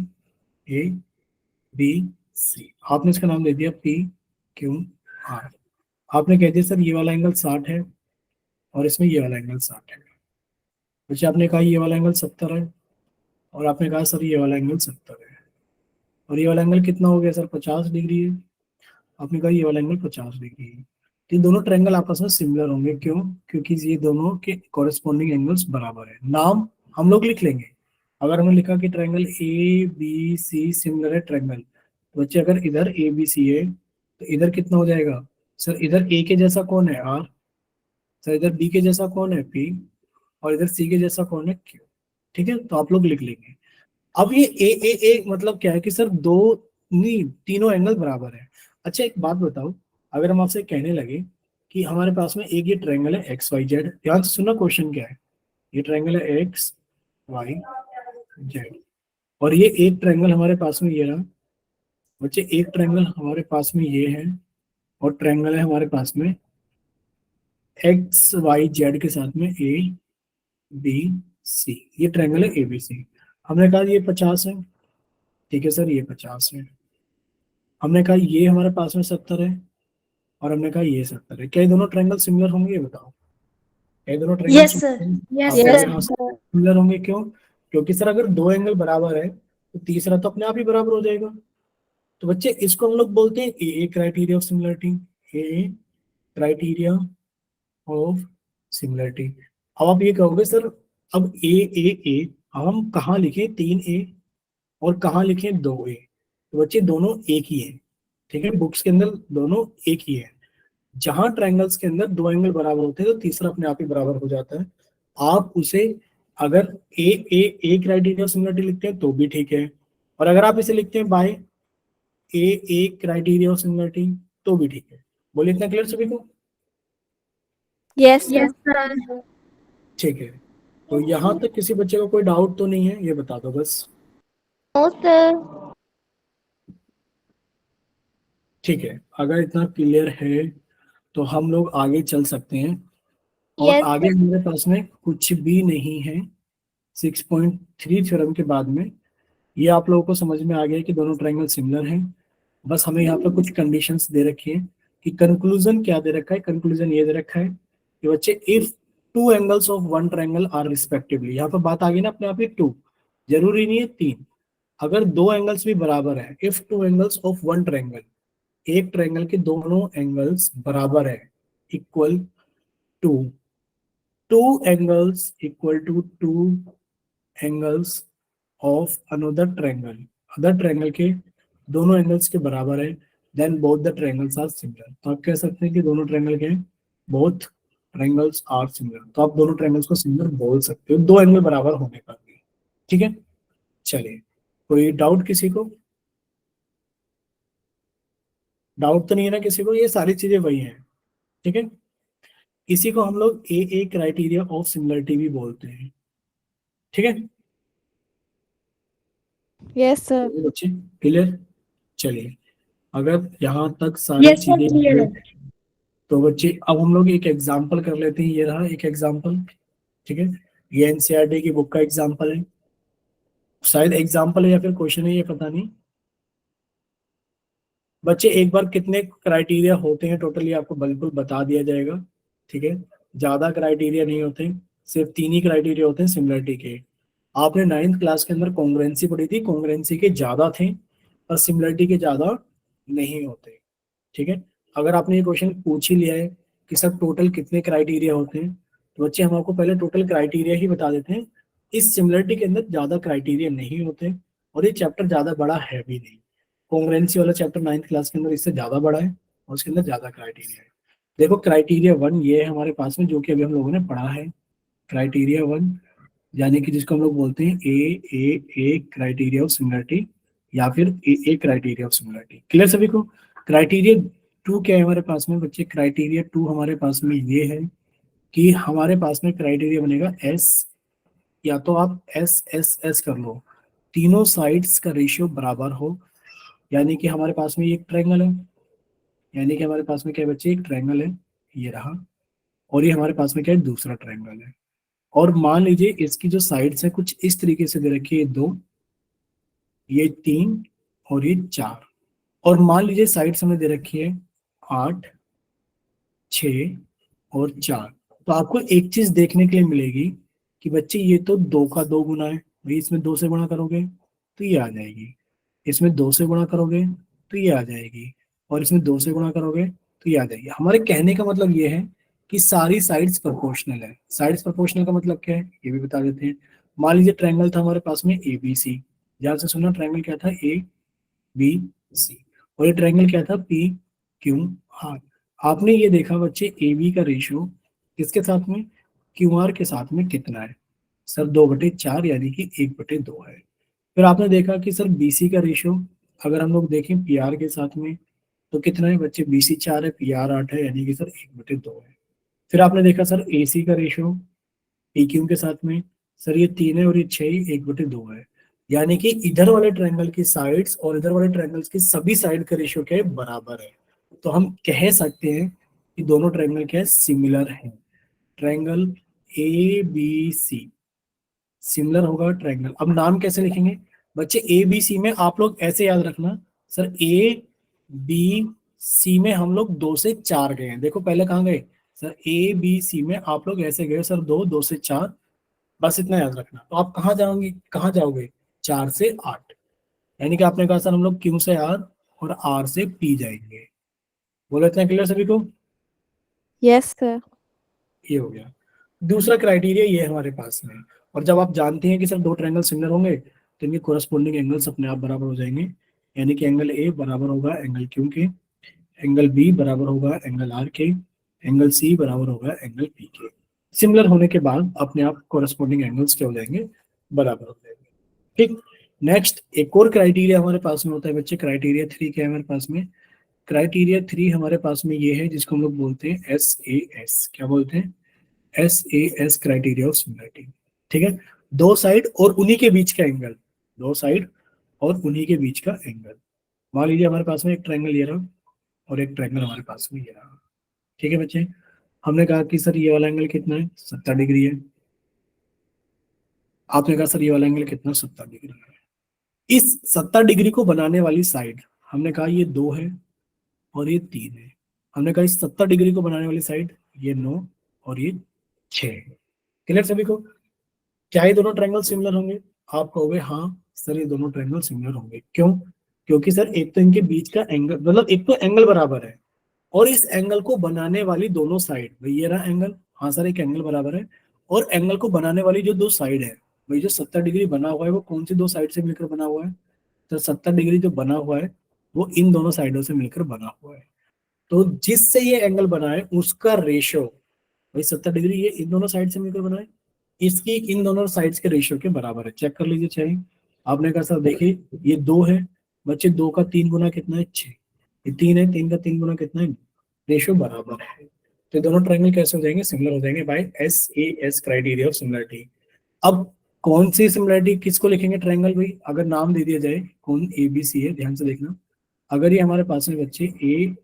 आपने इसका नाम दे दिया पी क्यू आर, आपने कह दिया सर ये वाला एंगल 60 है और इसमें ये वाला एंगल 60 है। बच्चे आपने कहा ये वाला एंगल 70 है और आपने कहा सर ये वाला एंगल 70 है, और ये वाला एंगल कितना हो गया सर 50 डिग्री है, आपने कहा ये वाला एंगल 50 डिग्री है। तो ये दोनों ट्रायंगल आपस में सिमिलर होंगे, क्यों? क्योंकि ये दोनों के कॉरेस्पॉन्डिंग एंगल्स बराबर है। नाम हम लोग लिख लेंगे, अगर हमने लिखा कि triangle A B C similar है ट्रायंगल, तो बच्चे अगर इधर ए बी सी है तो इधर कितना हो जाएगा? सर इधर ए के जैसा कौन है? आर। सर इधर बी के जैसा कौन है? पी। और इधर सी के जैसा कौन है? क्यू। ठीक है, तो आप लोग लिख लेंगे। अब ये ए मतलब क्या है कि सर दो नहीं तीनों एंगल बराबर है। अच्छा एक बात बताओ, अगर हम आपसे कहने लगे कि हमारे पास में एक ये ट्रायंगल है एक्स वाई जेड, ध्यान से सुनना क्वेश्चन क्या है। ये ट्रायंगल है एक्स वाई जेड और ये एक ट्रायंगल हमारे पास में ये रहा बच्चे, एक ट्रायंगल हमारे पास में ये है और ट्रायंगल है हमारे पास में एक्स वाई जेड के साथ में ए बी सी, ये ट्रायंगल है ए बी सी। हमने कहा ये 50 है, ठीक है सर ये 50 है। हमने कहा ये हमारे पास में 70 है और हमने कहा ये 70 है। क्या ये दोनों ट्रायंगल सिमिलर होंगे? ये बताओ, क्या ये दोनों triangle Yes, sir. Yes, Yes, sir. Similar होंगे? क्यों? क्योंकि सर अगर दो एंगल बराबर है तो तीसरा तो अपने आप ही बराबर हो जाएगा। तो बच्चे इसको हम लोग बोलते हैं a criteria of similarity, a criteria of similarity. अब आप ये कहोगे सर अब ए अब हम कहाँ लिखें 3A और कहाँ लिखें 2A? तो बच्चे दोनों एक ही है, ठीक है, बुक्स के अंदर दोनों एक ही है। जहां ट्रायंगल्स के अंदर दो एंगल बराबर होते हैं तो तीसरा अपने आप ही बराबर हो जाता है। आप उसे अगर ए क्राइटेरिया ऑफ सिमिलरिटी लिखते हैं तो भी ठीक है, और अगर आप इसे लिखते हैं by A criteria of similarity तो भी ठीक है। बोलिए इतना क्लियर सभी को? yes, sir. Yes, sir. ठीक है, तो यहाँ तक किसी बच्चे को कोई डाउट तो नहीं है? ये बता दो बस। No, sir. ठीक है, अगर इतना क्लियर है तो हम लोग आगे चल सकते हैं, और Yes, आगे हमारे पास में कुछ भी नहीं है 6.3 थ्योरम के बाद में। ये आप लोगों को समझ में आ गया कि दोनों ट्रायंगल सिमिलर हैं। बस हमें यहाँ पर कुछ कंडीशंस दे रखी है कि कंक्लूजन क्या दे रखा है। कंक्लूजन ये दे रखा है कि बच्चे if two angles of one triangle are respectively, यहाँ पर बात आ गई ना अपने आप ही टू, जरूरी नहीं है तीन, अगर दो एंगल्स भी बराबर है, if two angles of one triangle, एक ट्रायंगल के दोनों एंगल्स बराबर है, equal to two angles equal to two angles of another triangle, other triangle के दोनों एंगल्स के बराबर है, then both the triangles are similar. तो आप कह सकते हैं कि दोनों ट्रायंगल के बोथ ट्रायंगल्स आर सिमिलर, तो आप दोनों ट्रायंगल्स को सिमिलर बोल सकते हो दो एंगल बराबर होने पर भी। ठीक है, चलिए कोई डाउट किसी को? डाउट तो नहीं है ना किसी को? ये सारी चीजें वही हैं, ठीक है। इसी को हम लोग ए क्राइटेरिया ऑफ सिमिलरिटी भी बोलते हैं, ठीक है। Yes, sir. बच्चे क्लियर? चलिए, अगर यहाँ तक सारी Yes, sir. चीजें Clear. clear, तो बच्चे अब हम लोग एक एग्जांपल कर लेते हैं। ये रहा एक एग्जांपल, ठीक है, ये एनसीईआरटी की बुक का एग्जांपल है, शायद एग्जांपल है या फिर क्वेश्चन है ये पता नहीं। बच्चे एक बार कितने क्राइटेरिया होते हैं टोटली आपको बिल्कुल बता दिया जाएगा, ठीक है। ज्यादा क्राइटेरिया नहीं होते, सिर्फ 3 ही क्राइटेरिया होते हैं सिमिलरिटी के। आपने 9th क्लास के अंदर कॉन्ग्रुएंसी पढ़ी थी, कॉन्ग्रुएंसी के ज्यादा थे और सिमिलरिटी के ज्यादा नहीं होते, ठीक है। अगर आपने ये क्वेश्चन पूछ ही लिया है कि सर टोटल कितने क्राइटेरिया होते हैं, तो बच्चे हम आपको पहले टोटल क्राइटेरिया ही बता देते हैं। इस सिमिलरिटी के अंदर ज्यादा क्राइटेरिया नहीं होते और ये चैप्टर ज्यादा बड़ा है भी नहीं। कॉन्ग्रुएंसी वाला चैप्टर 9th क्लास के अंदर इससे ज्यादा बड़ा है और उसके अंदर ज्यादा क्राइटेरिया है। देखो क्राइटेरिया 1 ये है हमारे पास में, जो कि अभी हम लोगों ने पढ़ा है। क्राइटेरिया 1 यानी कि जिसको हम लोग बोलते हैं ए क्राइटेरिया ऑफ सिमिलरिटी या फिर ए क्राइटेरिया ऑफ सिमिलरिटी। क्लियर सभी को? क्राइटेरिया 2 क्या है हमारे पास में बच्चे? क्राइटेरिया 2 हमारे पास में ये है कि हमारे पास में क्राइटेरिया बनेगा एस, या तो आप एस एस एस कर लो, तीनों साइड्स का रेशियो बराबर हो। यानी कि हमारे पास में एक ट्रायंगल है, यानी कि हमारे पास में क्या है बच्चे? एक ट्रायंगल है, ये रहा, और ये हमारे पास में क्या है? दूसरा ट्रायंगल है। और मान लीजिए इसकी जो साइड्स है कुछ इस तरीके से दे रखी है, 2, ये 3 और ये 4। और मान लीजिए साइड्स हमें दे रखी है 8, 6 और 4। तो आपको एक चीज देखने के लिए मिलेगी कि बच्चे ये तो 2 का 2 गुना है, भाई इसमें 2 से गुणा करोगे तो ये आ जाएगी, इसमें 2 से गुणा करोगे तो ये आ जाएगी, और इसमें 2 से गुणा करोगे तो ये आ जाएगी। हमारे कहने का मतलब ये है कि सारी साइड्स प्रोपोर्शनल है। साइड्स प्रोपोर्शनल का मतलब क्या है ये भी बता देते हैं। मान लीजिए ट्रायंगल था हमारे पास में ए बी सी, ध्यान से सुनना, ट्रायंगल क्या था? A B C. और ये ट्रायंगल क्या था? P Q R. आपने ये देखा बच्चे ए बी का रेशियो किसके साथ में? क्यू आर के साथ में कितना है? सर 2/4 यानी कि 1/2 है। फिर आपने देखा कि सर बीसी का रेशियो अगर हम लोग देखें पी आर के साथ में तो कितना है बच्चे? बीसी 4 है, पी आर 8 है, यानी कि सर 1/2 है। फिर आपने देखा सर ए सी का रेशियो पी क्यू के साथ में, सर ये 3 है और ये 6 ही 1/2 है। यानी कि इधर वाले ट्रायंगल की साइड्स और इधर वाले ट्रायंगल्स की सभी साइड का रेशियो क्या है? बराबर है। तो हम कह सकते हैं कि दोनों ट्रायंगल क्या है? सिमिलर है। Triangle A B C similar होगा ट्रायंगल। अब नाम कैसे लिखेंगे बच्चे? ए बी सी में आप लोग ऐसे याद रखना, सर ए बी सी में हम लोग 2 से 4 गए हैं। देखो पहले कहाँ गए सर? ए बी सी में आप लोग ऐसे गए सर 2, 2 से 4, बस इतना याद रखना। तो आप कहाँ जाओगे? कहाँ जाओगे? 4 से 8, यानी कि आपने कहा सर हम लोग क्यू से आर और आर से पी जाएंगे। बोलो इतना क्लियर सभी को? Yes, sir. ये हो गया। दूसरा क्राइटेरिया ये है हमारे पास में। और जब आप जानते हैं कि सर 2 ट्रायंगल सिमिलर होंगे तो इनके कोरस्पोंडिंग एंगल्स अपने आप बराबर हो जाएंगे। यानी कि एंगल ए बराबर होगा एंगल क्यू के, एंगल बी बराबर होगा एंगल आर के, एंगल सी बराबर होगा एंगल पी के। सिमिलर होने के बाद अपने आप कोरस्पोंडिंग एंगल्स क्या हो जाएंगे? बराबर हो जाएंगे। ठीक। नेक्स्ट एक और क्राइटेरिया हमारे पास में होता है बच्चे, क्राइटेरिया 3 क्या है हमारे पास में? क्राइटेरिया 3 हमारे पास में ये है जिसको हम लोग बोलते हैं एस ए एस। क्या बोलते हैं? S A S criteria of similarity. ठीक है, 2 साइड और उन्हीं के बीच का एंगल, 2 साइड और उन्हीं के बीच का एंगल। मान लीजिए हमारे पास में एक ट्रायंगल ये रहा और एक ट्रायंगल हमारे पास में ये रहा। ठीक है बच्चे, हमने कहा कि सर ये वाला एंगल कितना है? 70 डिग्री है। आपने कहा सर ये वाला एंगल कितना? 70 डिग्री है। इस 70 डिग्री को बनाने वाली साइड हमने कहा ये 2 है और ये 3 है। हमने कहा इस 70 डिग्री को बनाने वाली साइड ये 9 और ये 6 है। क्लियर सभी को? क्या ये दोनों ट्रायंगल सिमिलर होंगे? आप कहोगे हाँ सर ये दोनों ट्रायंगल सिमिलर होंगे। क्यों? क्योंकि सर एक तो इनके बीच का एंगल, मतलब एक तो एंगल बराबर है और इस एंगल को बनाने वाली दोनों साइड, भाई ये रहा एंगल, हाँ सर एक एंगल बराबर है, और एंगल को बनाने वाली जो 2 साइड है, भाई जो 70 डिग्री बना हुआ है वो कौन सी 2 साइड से मिलकर बना हुआ है? तो 70 डिग्री जो बना हुआ है वो इन दोनों साइडों से मिलकर बना हुआ है। तो जिससे ये एंगल बना है उसका रेशियो, भाई 70 डिग्री ये इन दोनों साइड से मिलकर बना है, इसकी इन दोनों साइड्स के रेशियो के बराबर है। चेक कर लीजिए चाहिए। आपने कहा सर देखिए ये 2 है बच्चे, 2 का 3 गुना कितना है? 6। ये 3 है, 3 का 3 गुना कितना है? रेशियो बराबर है। तो दोनों ट्रायंगल कैसे हो जाएंगे? सिमिलर हो जाएंगे by S A S criteria of similarity. अब कौन सी सिमिलरिटी किसको लिखेंगे ट्रायंगल? भाई अगर नाम दे दिया जाए कौन ए बी सी है, ध्यान से देखना। अगर ये हमारे पास में बच्चे ए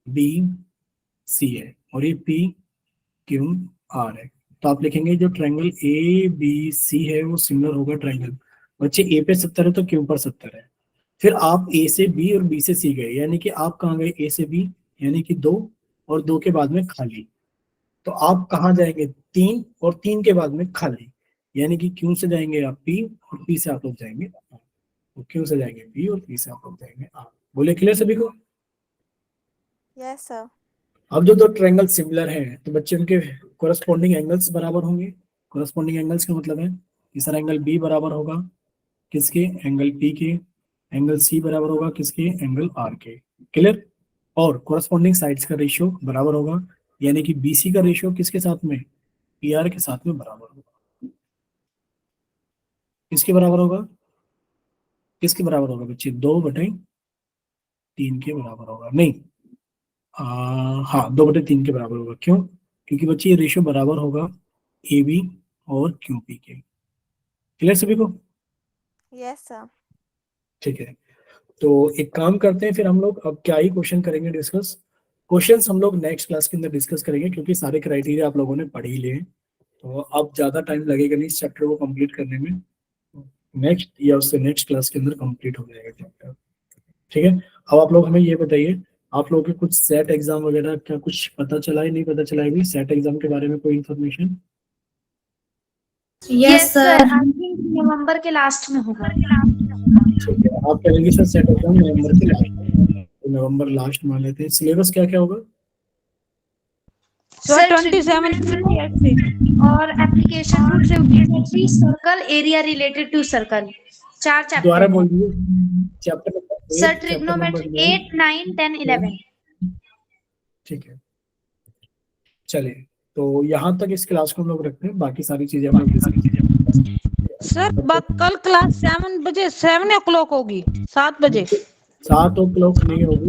बी सी है और ये पी क्यू आर है, तो आप लिखेंगे जो ट्रायंगल ए बी सी है वो सिमिलर होगा ट्रायंगल, बच्चे ए पे 70 है तो क्यू पर 70 है, फिर आप ए से बी और बी से सी गए, यानी कि आप कहाँ गए, ए से बी, यानी कि 2 और 2 के बाद में खाली। तो आप कहाँ जाएंगे, 3 और 3 के बाद में खाली, यानी कि क्यू से जाएंगे आप पी और पी से आप लोग जाएंगे आर। तो क्यू से जाएंगे पी और पी से आप लोग जाएंगे आर। बोले क्लियर सभी को? Yes, sir. अब जो दो ट्रायंगल सिमिलर हैं तो बच्चे उनके कोरस्पॉन्डिंग एंगल्स बराबर होंगे। कोरस्पॉन्डिंग एंगल्स का मतलब है तीसरा एंगल बी बराबर होगा किसके, एंगल पी के। एंगल सी बराबर होगा किसके, एंगल आर के। क्लियर? और कोरस्पॉन्डिंग साइड्स का रेशियो बराबर होगा, यानी कि बीसी का रेशियो किसके साथ में, पीआर के साथ में बराबर होगा। किसके बराबर होगा, किसके बराबर होगा बच्चे, 2/3 के बराबर होगा। नहीं, हाँ 2/3 के बराबर होगा। क्यों? क्योंकि बच्चे ये रेशियो बराबर होगा ए बी और क्यू पी के। क्लियर सभी को? Yes, sir. ठीक है, तो एक काम करते हैं फिर हम लोग अब क्या ही क्वेश्चन करेंगे डिस्कस। क्वेश्चंस हम लोग नेक्स्ट क्लास के अंदर डिस्कस करेंगे, क्योंकि सारे क्राइटेरिया आप लोगों ने पढ़ ही लिए हैं, तो अब ज़्यादा टाइम लगेगा नहीं इस चैप्टर को कंप्लीट करने में। नेक्स्ट या उससे नेक्स्ट क्लास के अंदर कंप्लीट हो जाएगा चैप्टर। ठीक है, अब आप लोग हमें ये बताइए, आप लोगों के कुछ सेट एग्जाम वगैरह क्या कुछ पता चला है, नहीं पता चला है? सेट एग्जाम के बारे में कोई information? Yes sir, I think November के लास्ट में होगा। ठीक है, आप कहेंगे सर सेट एग्जाम नवंबर के लास्ट, तो नवंबर लास्ट मान लेते हैं। सिलेबस क्या क्या होगा? सर 27 से और एप्लीकेशन रूल से circle area related to circle 4 chapter. दोबारा बोल दीजिए चैप्टर नंबर। Sir trigonometry 8, 9, 10, 11। ठीक है, चलिए तो यहाँ तक इस क्लास को हम लोग रखते हैं, बाकी सारी चीजें हम लोग डिस्कस करेंगे। सर कल क्लास 7 बजे 7 o'clock होगी, 7 बजे। 7 o'clock नहीं होगी।